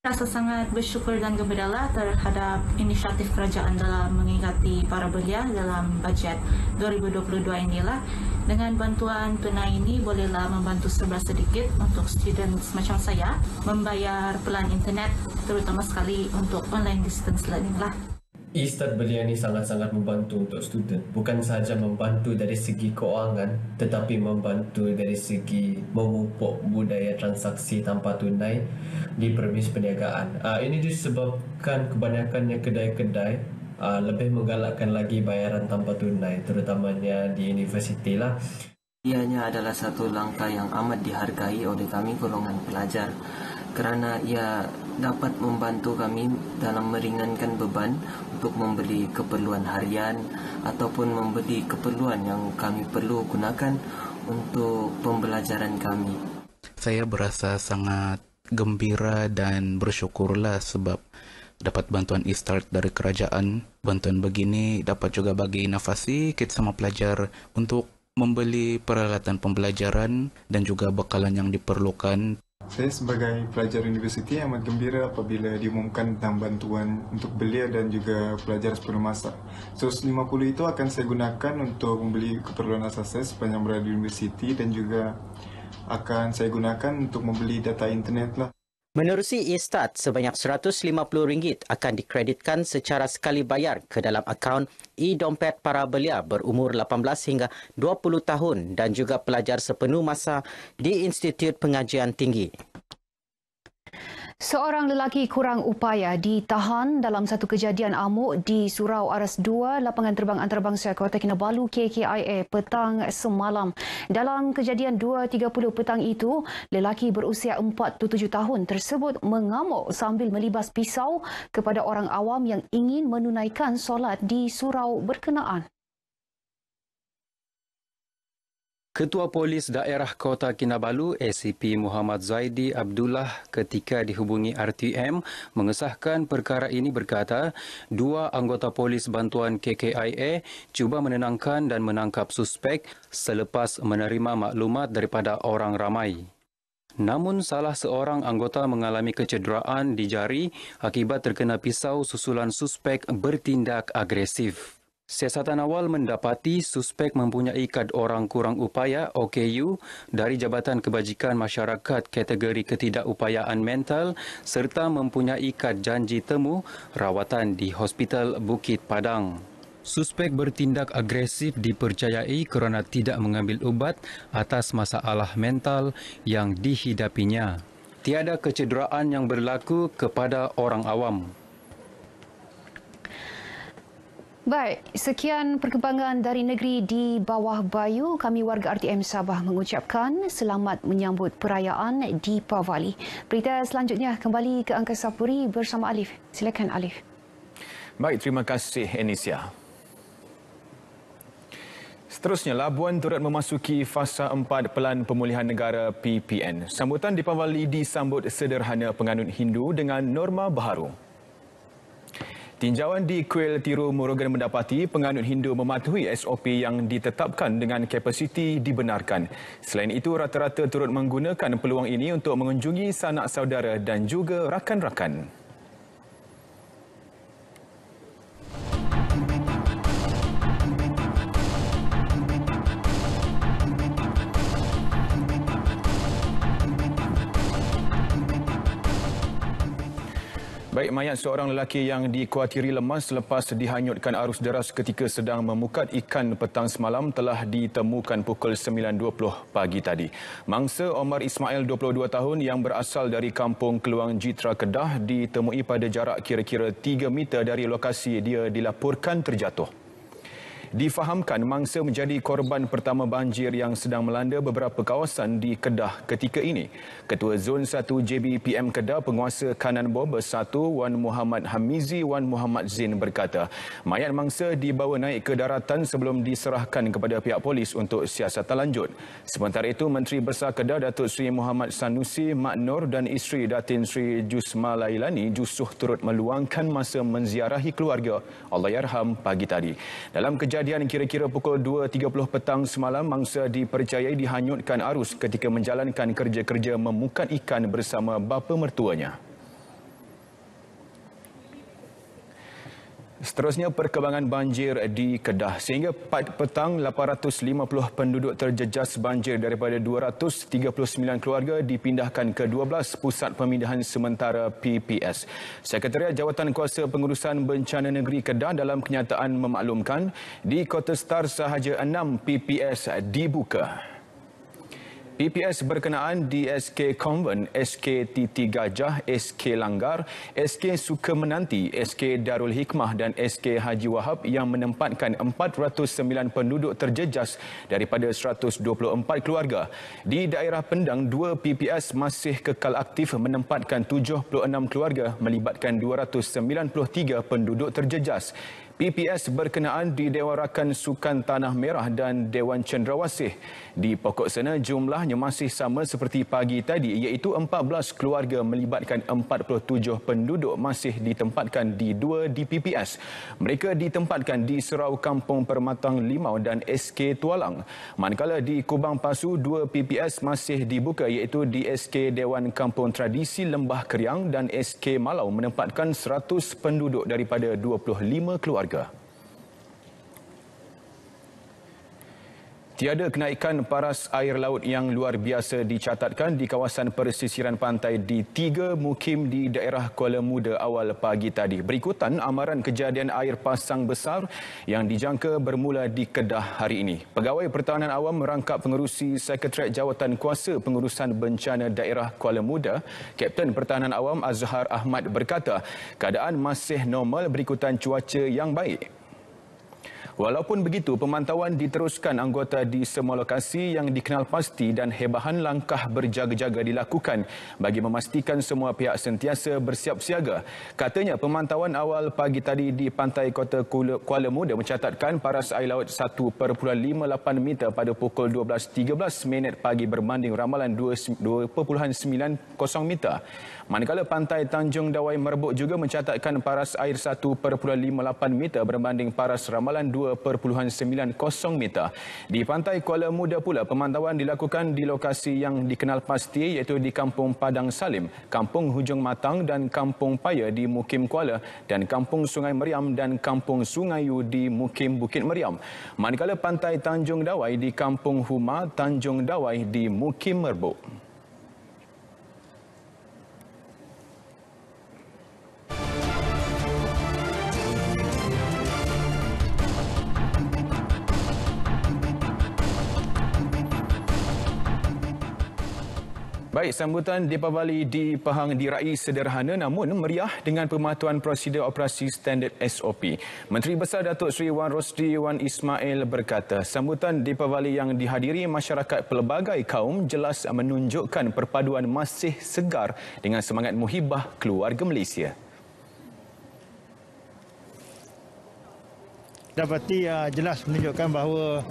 Rasa sangat bersyukur dan gembira terhadap inisiatif kerajaan dalam mengingati para belia dalam bajet 2022 inilah. Dengan bantuan tunai ini bolehlah membantu serba sedikit untuk student macam saya membayar pelan internet, terutama sekali untuk online distance learning lah. E-Start belia ni sangat-sangat membantu untuk student. Bukan sahaja membantu dari segi kewangan tetapi membantu dari segi memupuk budaya transaksi tanpa tunai di premis perniagaan. Ini disebabkan kebanyakannya kedai-kedai lebih menggalakkan lagi bayaran tanpa tunai, terutamanya di universiti lah. Ianya adalah satu langkah yang amat dihargai oleh kami golongan pelajar kerana ia dapat membantu kami dalam meringankan beban untuk membeli keperluan harian ataupun membeli keperluan yang kami perlu gunakan untuk pembelajaran kami. Saya berasa sangat gembira dan bersyukurlah sebab dapat bantuan e-Start dari kerajaan. Bantuan begini dapat juga bagi nafas sikit sama pelajar untuk membeli peralatan pembelajaran dan juga bekalan yang diperlukan. Saya sebagai pelajar universiti amat gembira apabila diumumkan tentang bantuan untuk belia dan juga pelajar sepenuh masa. 150 itu akan saya gunakan untuk membeli keperluan asas saya sepanjang berada di universiti dan juga akan saya gunakan untuk membeli data internet lah. Menerusi e-Start, sebanyak RM150 akan dikreditkan secara sekali bayar ke dalam akaun e-dompet para belia berumur 18 hingga 20 tahun dan juga pelajar sepenuh masa di Institut Pengajian Tinggi. Seorang lelaki kurang upaya ditahan dalam satu kejadian amuk di Surau Aras 2, Lapangan Terbang Antarabangsa Kota Kinabalu KKIA petang semalam. Dalam kejadian 2.30 petang itu, lelaki berusia 47 tahun tersebut mengamuk sambil melibas pisau kepada orang awam yang ingin menunaikan solat di surau berkenaan. Ketua Polis Daerah Kota Kinabalu ACP Muhammad Zaidi Abdullah ketika dihubungi RTM mengesahkan perkara ini berkata, dua anggota polis bantuan KKIA cuba menenangkan dan menangkap suspek selepas menerima maklumat daripada orang ramai. Namun salah seorang anggota mengalami kecederaan di jari akibat terkena pisau susulan suspek bertindak agresif. Siasatan awal mendapati suspek mempunyai kad orang kurang upaya OKU dari Jabatan Kebajikan Masyarakat kategori ketidakupayaan mental serta mempunyai kad janji temu rawatan di Hospital Bukit Padang. Suspek bertindak agresif dipercayai kerana tidak mengambil ubat atas masalah mental yang dihidapinya. Tiada kecederaan yang berlaku kepada orang awam. Baik, sekian perkembangan dari negeri di bawah bayu. Kami warga RTM Sabah mengucapkan selamat menyambut perayaan Deepavali. Berita selanjutnya kembali ke Angkasa Puri bersama Alif. Silakan Alif. Baik, terima kasih Enisha. Seterusnya, Labuan turut memasuki fasa 4 Pelan Pemulihan Negara PPN. Sambutan Deepavali disambut sederhana penganut Hindu dengan norma baharu. Tinjauan di Kuil Tiru Murugan mendapati penganut Hindu mematuhi SOP yang ditetapkan dengan kapasiti dibenarkan. Selain itu, rata-rata turut menggunakan peluang ini untuk mengunjungi sanak saudara dan juga rakan-rakan. Baik, mayat seorang lelaki yang dikuatiri lemas selepas dihanyutkan arus deras ketika sedang memukat ikan petang semalam telah ditemukan pukul 9.20 pagi tadi. Mangsa Omar Ismail, 22 tahun yang berasal dari kampung Keluang Jitra, Kedah ditemui pada jarak kira-kira 3 meter dari lokasi dia dilaporkan terjatuh. Difahamkan mangsa menjadi korban pertama banjir yang sedang melanda beberapa kawasan di Kedah ketika ini. Ketua Zon 1 JBPM Kedah, Penguasa Kanan Boba 1 Wan Muhammad Hamizi Wan Muhammad Zain berkata, mayat mangsa dibawa naik ke daratan sebelum diserahkan kepada pihak polis untuk siasatan lanjut. Sementara itu, Menteri Besar Kedah Datuk Seri Muhammad Sanusi Mak Nur dan isteri Datin Sri Jusma Lailani Jusuh turut meluangkan masa menziarahi keluarga Allahyarham pagi tadi. Dalam kejadian kira-kira pukul 2.30 petang semalam, mangsa dipercayai dihanyutkan arus ketika menjalankan kerja-kerja memukat ikan bersama bapa mertuanya. Seterusnya, perkembangan banjir di Kedah. Sehingga 4 petang, 850 penduduk terjejas banjir daripada 239 keluarga dipindahkan ke 12 pusat pemindahan sementara PPS. Sekretariat Jawatan Kuasa Pengurusan Bencana Negeri Kedah dalam kenyataan memaklumkan di Kota Star sahaja 6 PPS dibuka. PPS berkenaan di SK Konvent, SK Titi Gajah, SK Langgar, SK Sukemenanti, SK Darul Hikmah dan SK Haji Wahab yang menempatkan 409 penduduk terjejas daripada 124 keluarga. Di daerah Pendang, 2 PPS masih kekal aktif menempatkan 76 keluarga melibatkan 293 penduduk terjejas. PPS berkenaan di Dewan Rakan Sukan Tanah Merah dan Dewan Cendrawasih. Di pokok sana jumlahnya masih sama seperti pagi tadi, iaitu 14 keluarga melibatkan 47 penduduk masih ditempatkan di 2 di PPS. Mereka ditempatkan di Serau Kampung Permatang Limau dan SK Tualang. Manakala di Kubang Pasu, 2 PPS masih dibuka, iaitu di SK Dewan Kampung Tradisi Lembah Keriang dan SK Malau menempatkan 100 penduduk daripada 25 keluarga. Tiada kenaikan paras air laut yang luar biasa dicatatkan di kawasan persisiran pantai di 3 mukim di daerah Kuala Muda awal pagi tadi. Berikutan amaran kejadian air pasang besar yang dijangka bermula di Kedah hari ini. Pegawai Pertahanan Awam merangkap pengerusi Sekretariat Jawatan Kuasa Pengurusan Bencana Daerah Kuala Muda, Kapten Pertahanan Awam Azhar Ahmad berkata, keadaan masih normal berikutan cuaca yang baik. Walaupun begitu, pemantauan diteruskan anggota di semua lokasi yang dikenal pasti dan hebahan langkah berjaga-jaga dilakukan bagi memastikan semua pihak sentiasa bersiap siaga. Katanya, pemantauan awal pagi tadi di pantai kota Kuala Muda mencatatkan paras air laut 1.58 meter pada pukul 12.13 pagi berbanding ramalan 2.90 meter. Manakala pantai Tanjung Dawai Merbuk juga mencatatkan paras air 1.58 meter berbanding paras ramalan 2.90 meter. Di pantai Kuala Muda pula, pemantauan dilakukan di lokasi yang dikenal pasti iaitu di Kampung Padang Salim, Kampung Hujung Matang dan Kampung Paya di Mukim Kuala dan Kampung Sungai Meriam dan Kampung Sungai Yu di Mukim Bukit Meriam. Manakala pantai Tanjung Dawai di Kampung Huma, Tanjung Dawai di Mukim Merbuk. Baik, sambutan Deepavali di Pahang diraih sederhana namun meriah dengan pematuhan prosedur operasi standard SOP. Menteri Besar Datuk Seri Wan Rosdi Wan Ismail berkata, sambutan Deepavali yang dihadiri masyarakat pelbagai kaum jelas menunjukkan perpaduan masih segar dengan semangat muhibah keluarga Malaysia. Dapati jelas menunjukkan bahawa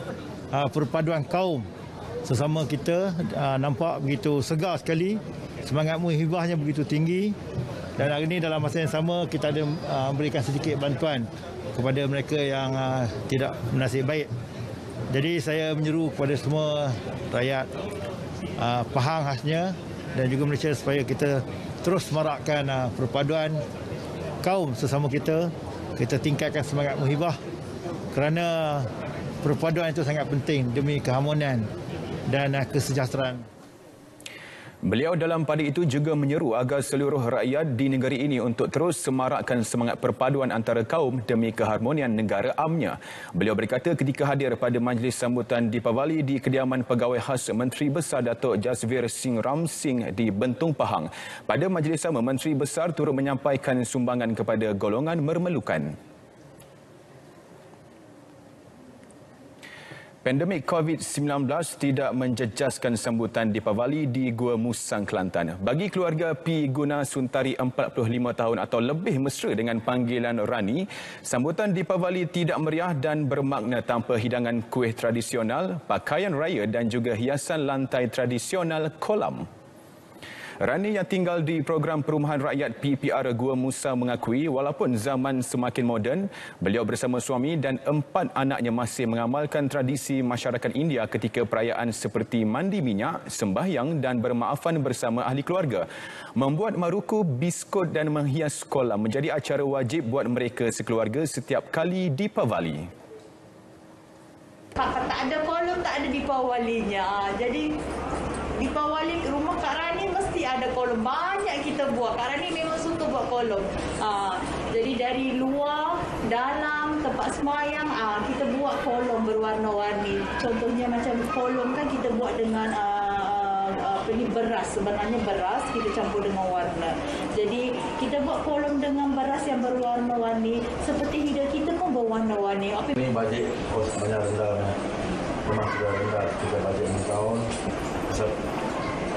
perpaduan kaum sesama kita nampak begitu segar sekali, semangat muhibahnya begitu tinggi, dan hari ini dalam masa yang sama kita ada memberikan sedikit bantuan kepada mereka yang tidak bernasib baik. Jadi saya menyeru kepada semua rakyat Pahang khasnya dan juga Malaysia supaya kita terus marakkan perpaduan kaum sesama kita tingkatkan semangat muhibah kerana perpaduan itu sangat penting demi keharmonian dan kesejahteraan. Beliau dalam pada itu juga menyeru agar seluruh rakyat di negeri ini untuk terus semarakkan semangat perpaduan antara kaum demi keharmonian negara amnya. Beliau berkata ketika hadir pada majlis sambutan Deepavali di kediaman Pegawai Khas Menteri Besar Datuk Jasvir Singh Ram Singh di Bentong Pahang. Pada majlis sama, Menteri Besar turut menyampaikan sumbangan kepada golongan memerlukan. Pandemik COVID-19 tidak menjejaskan sambutan Deepavali di Gua Musang, Kelantan. Bagi keluarga P. Guna Suntari 45 tahun atau lebih mesra dengan panggilan Rani, sambutan Deepavali tidak meriah dan bermakna tanpa hidangan kuih tradisional, pakaian raya dan juga hiasan lantai tradisional kolam. Rani yang tinggal di program perumahan rakyat PPR Gua Musa mengakui walaupun zaman semakin moden, beliau bersama suami dan 4 anaknya masih mengamalkan tradisi masyarakat India ketika perayaan seperti mandi minyak, sembahyang dan bermaafan bersama ahli keluarga. Membuat maruku, biskut dan menghias kolam menjadi acara wajib buat mereka sekeluarga setiap kali Deepavali. Tak ada kolam, tak ada Deepavalinya. Jadi Deepavali rumah Kak Rani mesti ada kolom. Banyak kita buat. Kak Rani memang suka buat kolom. Jadi dari luar, dalam, tempat semayang, kita buat kolom berwarna-warni. Contohnya macam kolom kan kita buat dengan beras. Sebenarnya beras kita campur dengan warna. Jadi kita buat kolom dengan beras yang berwarna-warni. Seperti hidup kita pun berwarna-warni. Ini bajet banyak rendah. Memang sudah rendah. Kita bajet 6 tahun.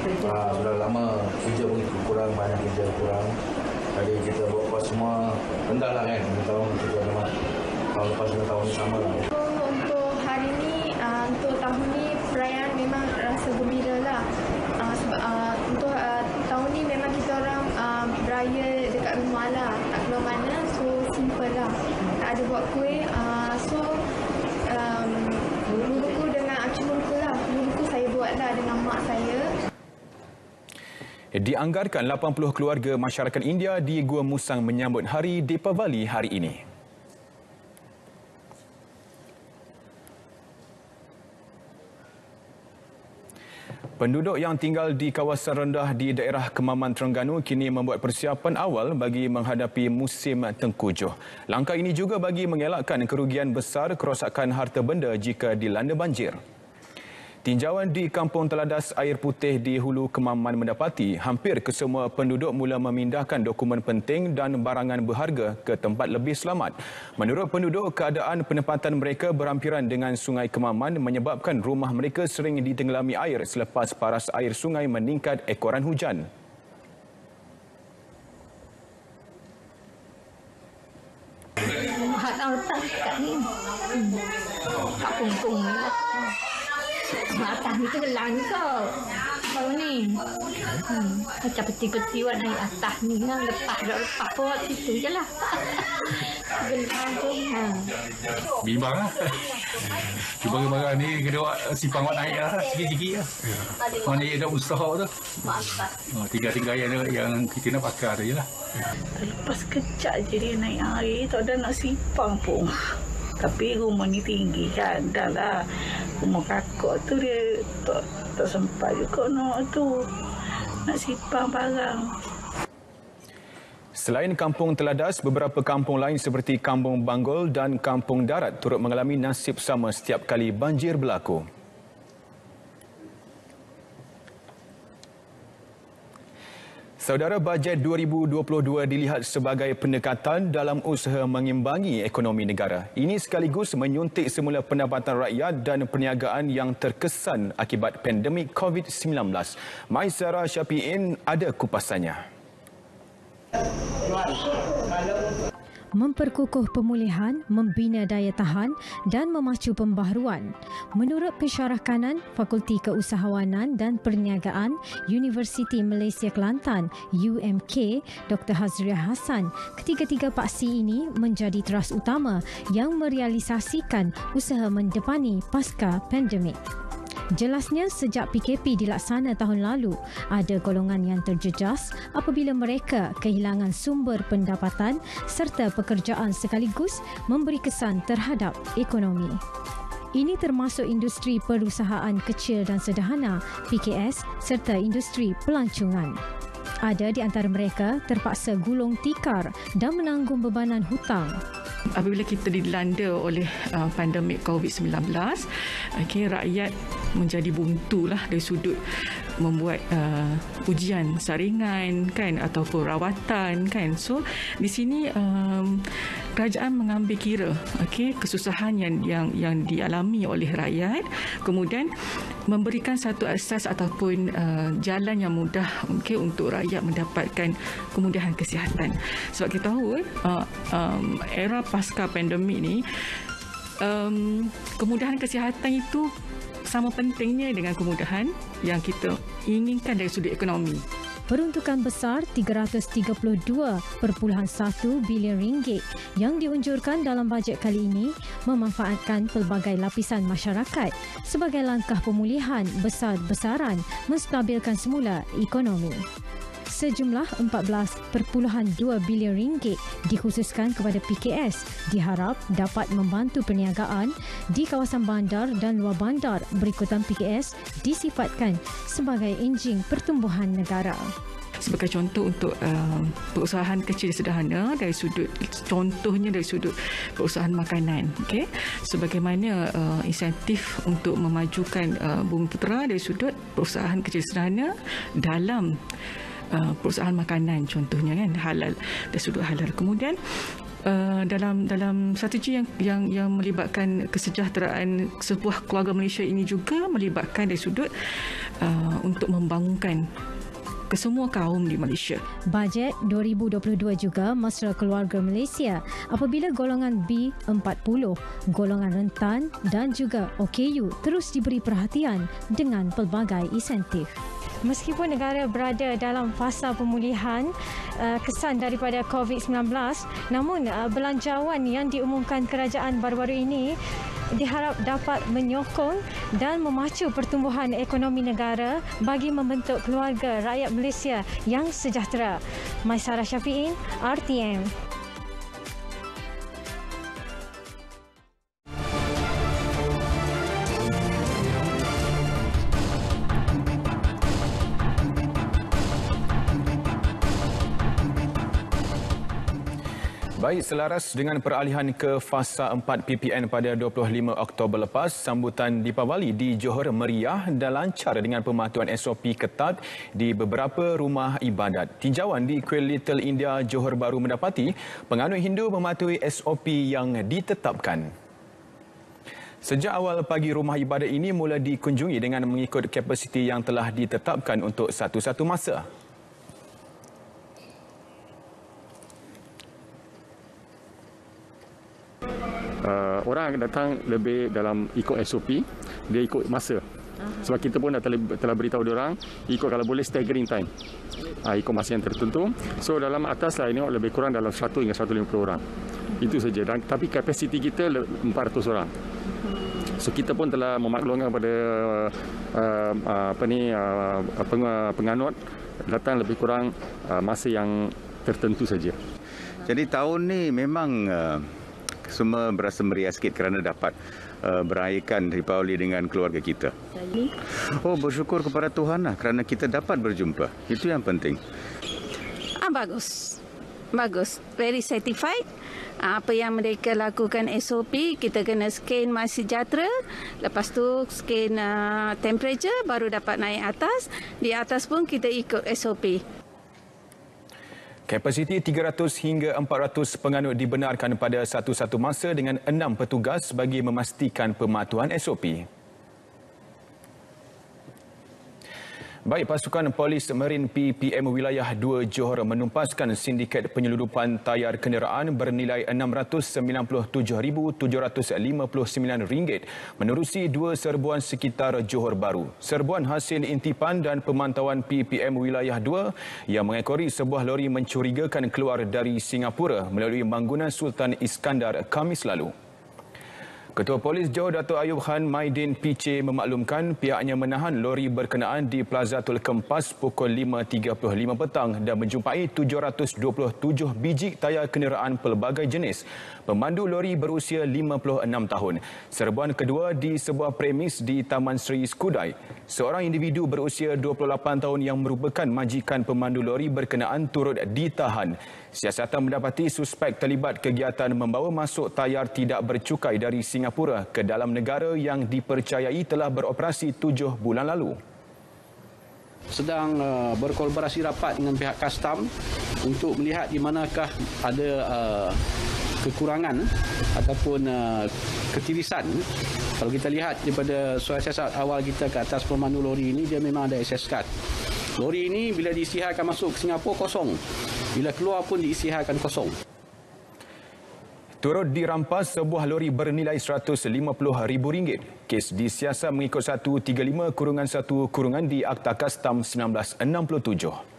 Sudah lama kerja begitu kurang, banyak kerja kurang. Jadi kita buat kuas semua rendah lah kan. Tahun kita memang tahun lepas dengan tahun ini sama lah. Untuk hari ni, untuk tahun ni perayaan memang rasa gembira lah. Untuk tahun ni memang kita orang beraya dekat rumah lah. Tak keluar mana, so simple lah. Tak ada buat kuih. Luluku dengan acumuku lah. Luluku saya buat lah dengan mak saya. Dianggarkan 80 keluarga masyarakat India di Gua Musang menyambut Hari Deepavali hari ini. Penduduk yang tinggal di kawasan rendah di daerah Kemaman Terengganu kini membuat persiapan awal bagi menghadapi musim tengkujuh. Langkah ini juga bagi mengelakkan kerugian besar kerosakan harta benda jika dilanda banjir. Tinjauan di Kampung Teladas Air Putih di Hulu Kemaman mendapati hampir kesemua penduduk mula memindahkan dokumen penting dan barangan berharga ke tempat lebih selamat. Menurut penduduk, keadaan penempatan mereka berhampiran dengan Sungai Kemaman menyebabkan rumah mereka sering ditenggelami air selepas paras air sungai meningkat ekoran hujan. Atas ni kegelang kau. Baru ni. Macam peti-peti buat naik atas ni kan. Lepas pot situ je lah. Kegelang tu. Bimbang lah. Cuba barang ni kena sipang buat naik lah. Sikit-sikit lah. Mana ada usaha tu. Tinggal-tinggal yang kita nak pakai tu je lah. Lepas kejap je dia naik air. Tak ada nak sipang pun. Tapi rumah ni tinggi kan. Dah lah. Rumah kakak tu dia tak sempat juga nak sipang barang. Selain Kampung Teladas, beberapa kampung lain seperti Kampung Banggol dan Kampung Darat turut mengalami nasib sama setiap kali banjir berlaku. Saudara, bajet 2022 dilihat sebagai pendekatan dalam usaha mengimbangi ekonomi negara. Ini sekaligus menyuntik semula pendapatan rakyat dan perniagaan yang terkesan akibat pandemik COVID-19. Maisara Syafiin ada kupasannya. Memperkukuh pemulihan, membina daya tahan dan memacu pembaharuan. Menurut Pensyarah Kanan Fakulti Keusahawanan dan Perniagaan Universiti Malaysia Kelantan UMK, Dr. Hazria Hassan, ketiga-tiga paksi ini menjadi teras utama yang merealisasikan usaha mendepani pasca pandemik. Jelasnya, sejak PKP dilaksana tahun lalu, ada golongan yang terjejas apabila mereka kehilangan sumber pendapatan serta pekerjaan sekaligus memberi kesan terhadap ekonomi. Ini termasuk industri perusahaan kecil dan sederhana, PKS, serta industri pelancongan. Ada di antara mereka terpaksa gulung tikar dan menanggung bebanan hutang. Apabila kita dilanda oleh pandemik COVID-19, rakyat menjadi buntu lah dari sudut membuat ujian saringan kan ataupun rawatan kan. So di sini kerajaan mengambil kira kesusahan yang dialami oleh rakyat, kemudian memberikan satu asas ataupun jalan yang mudah untuk rakyat mendapatkan kemudahan kesihatan. Sebab kita tahu era pasca pandemik ni kemudahan kesihatan itu sama pentingnya dengan kemudahan yang kita inginkan dari sudut ekonomi. Peruntukan besar RM332.1 bilion yang diunjurkan dalam bajet kali ini memanfaatkan pelbagai lapisan masyarakat sebagai langkah pemulihan besar-besaran menstabilkan semula ekonomi. Sejumlah RM14.2 bilion dikhususkan kepada PKS diharap dapat membantu perniagaan di kawasan bandar dan luar bandar berikutan PKS disifatkan sebagai enjin pertumbuhan negara. Sebagai contoh untuk perusahaan kecil sederhana dari sudut perusahaan makanan, sebagaimana insentif untuk memajukan Bumiputera dari sudut perusahaan kecil sederhana dalam perusahaan makanan, contohnya kan halal, dari sudut halal. Kemudian dalam strategi yang melibatkan kesejahteraan sebuah keluarga Malaysia ini juga melibatkan dari sudut untuk membangunkan kesemua kaum di Malaysia. Bajet 2022 juga mesra keluarga Malaysia apabila golongan B40, golongan rentan dan juga OKU terus diberi perhatian dengan pelbagai insentif. Meskipun negara berada dalam fasa pemulihan kesan daripada COVID-19, namun belanjawan yang diumumkan kerajaan baru-baru ini diharap dapat menyokong dan memacu pertumbuhan ekonomi negara bagi membentuk keluarga rakyat Malaysia yang sejahtera. Maisara Syafiin, RTM. Baik, selaras dengan peralihan ke fasa 4 PPN pada 25 Oktober lepas, sambutan Deepawali di Johor meriah dan lancar dengan pematuhan SOP ketat di beberapa rumah ibadat. Tinjauan di Kuil Little India, Johor Bahru mendapati penganut Hindu mematuhi SOP yang ditetapkan. Sejak awal pagi, rumah ibadat ini mula dikunjungi dengan mengikut kapasiti yang telah ditetapkan untuk satu-satu masa. Orang datang lebih dalam ikut SOP, dia ikut masa. Sebab kita pun telah beritahu diorang ikut kalau boleh staggering time. Ikut masa yang tertentu. So dalam atas lah ini lebih kurang dalam 100 hingga 150 orang. Itu saja. Tapi kapasiti kita 400 orang. So kita pun telah memaklumkan kepada penganut datang lebih kurang masa yang tertentu saja. Jadi tahun ni memang semua berasa meriah sikit kerana dapat merayakan Deepawali dengan keluarga kita. Oh, bersyukur kepada Tuhan lah kerana kita dapat berjumpa. Itu yang penting. Bagus. Bagus. Very satisfied. Apa yang mereka lakukan SOP, kita kena scan MySejahtera. Lepas tu scan temperature, baru dapat naik atas. Di atas pun kita ikut SOP. Kapasiti 300 hingga 400 penganut dibenarkan pada satu-satu masa dengan 6 petugas bagi memastikan pematuhan SOP. Baik, pasukan polis Marin PPM Wilayah 2 Johor menumpaskan sindiket penyeludupan tayar kenderaan bernilai RM697,759 menerusi 2 serbuan sekitar Johor Bahru. Serbuan hasil intipan dan pemantauan PPM Wilayah 2 yang mengekori sebuah lori mencurigakan keluar dari Singapura melalui Manggunan Sultan Iskandar Khamis lalu. Ketua Polis Johor Dato' Ayub Khan Maidin PC memaklumkan pihaknya menahan lori berkenaan di Plazatul Kempas pukul 5.35 petang dan menjumpai 727 biji tayar kenderaan pelbagai jenis. Pemandu lori berusia 56 tahun. Serbuan kedua di sebuah premis di Taman Seri Skudai. Seorang individu berusia 28 tahun yang merupakan majikan pemandu lori berkenaan turut ditahan. Siasatan mendapati suspek terlibat kegiatan membawa masuk tayar tidak bercukai dari Singapura ke dalam negara yang dipercayai telah beroperasi 7 bulan lalu. Sedang berkolaborasi rapat dengan pihak kastam untuk melihat di manakah ada kekurangan ataupun ketirisan. Kalau kita lihat daripada surat siasat awal kita ke atas pemandu lori ini, dia memang ada access card. Lori ini bila diisytiharkan masuk ke Singapura kosong. Bila keluar pun diisytiharkan kosong. Turut dirampas sebuah lori bernilai RM150,000. Kes disiasat mengikut 135-1 di Akta Kastam 1967.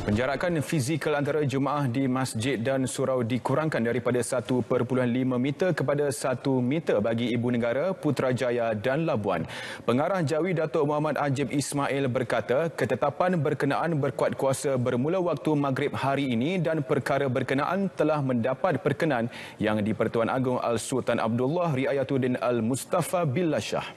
Penjarakan fizikal antara jemaah di masjid dan surau dikurangkan daripada 1.5 meter kepada 1 meter bagi Ibu Negara, Putrajaya dan Labuan. Pengarah Jawi Datuk Muhammad Ajib Ismail berkata, ketetapan berkenaan berkuat kuasa bermula waktu Maghrib hari ini dan perkara berkenaan telah mendapat perkenan yang di-Pertuan Agong Al-Sultan Abdullah Riayatuddin Al-Mustafa Billah Shah.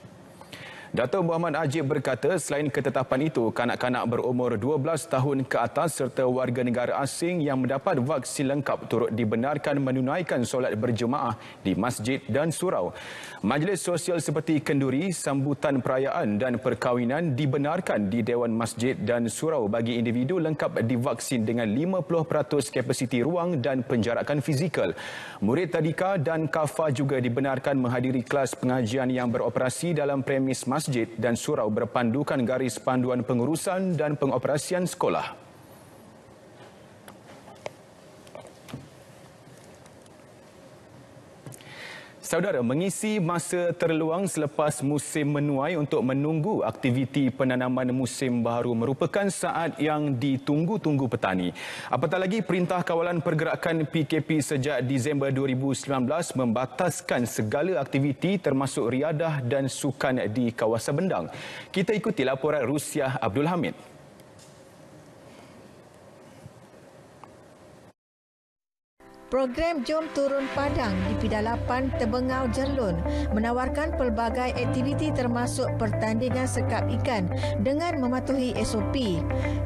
Datuk Muhammad Ajib berkata selain ketetapan itu, kanak-kanak berumur 12 tahun ke atas serta warga negara asing yang mendapat vaksin lengkap turut dibenarkan menunaikan solat berjemaah di masjid dan surau. Majlis sosial seperti kenduri, sambutan perayaan dan perkahwinan dibenarkan di Dewan Masjid dan Surau bagi individu lengkap divaksin dengan 50% kapasiti ruang dan penjarakan fizikal. Murid tadika dan kafa juga dibenarkan menghadiri kelas pengajian yang beroperasi dalam premis masjid dan surau berpandukan garis panduan pengurusan dan pengoperasian sekolah. Saudara, mengisi masa terluang selepas musim menuai untuk menunggu aktiviti penanaman musim baharu merupakan saat yang ditunggu-tunggu petani. Apatah lagi, Perintah Kawalan Pergerakan PKP sejak Disember 2019 membataskan segala aktiviti termasuk riadah dan sukan di kawasan Bendang. Kita ikuti laporan Rusiah Abdul Hamid. Program Jom Turun Padang di Pidalapan Tebengau Jerlun menawarkan pelbagai aktiviti termasuk pertandingan sekap ikan dengan mematuhi SOP.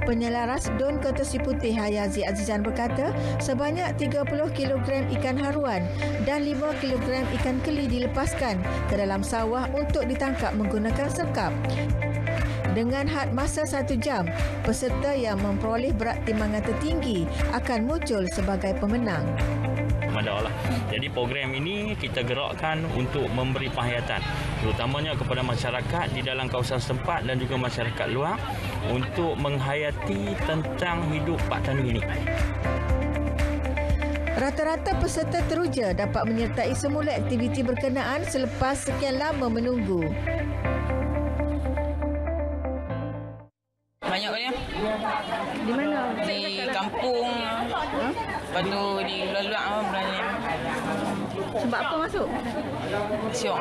Penyelaras Dun Ketusi Putih Hayazi Azizan berkata sebanyak 30 kg ikan haruan dan 5 kg ikan keli dilepaskan ke dalam sawah untuk ditangkap menggunakan sekap. Dengan had masa 1 jam, peserta yang memperoleh berat timbangan tertinggi akan muncul sebagai pemenang. Lah. Jadi program ini kita gerakkan untuk memberi penghayatan terutamanya kepada masyarakat di dalam kawasan setempat dan juga masyarakat luar untuk menghayati tentang hidup Pak Tanu ini. Rata-rata peserta teruja dapat menyertai semula aktiviti berkenaan selepas sekian lama menunggu. Banyak dia. Di mana? Di kampung. Lepas tu di luar-luar belanja. Sebab apa masuk? Syok.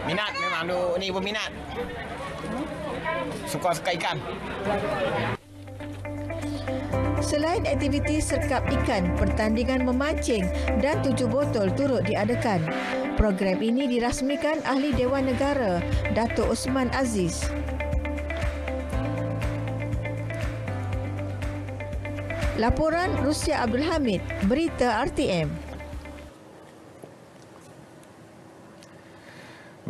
Minat memang ni peminat. Suka ikan. Selain aktiviti serkap ikan, pertandingan memancing dan 7 botol turut diadakan. Program ini dirasmikan Ahli Dewan Negara, Datuk Osman Aziz. Laporan Rusia Abdul Hamid, Berita RTM.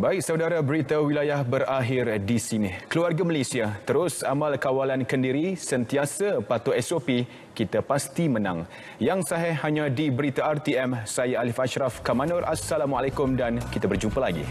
Baik, saudara, berita wilayah berakhir di sini. Keluarga Malaysia, terus amal kawalan kendiri, sentiasa patuh SOP, kita pasti menang. Yang sahih hanya di Berita RTM. Saya Alif Ashraf Kamanur. Assalamualaikum dan kita berjumpa lagi.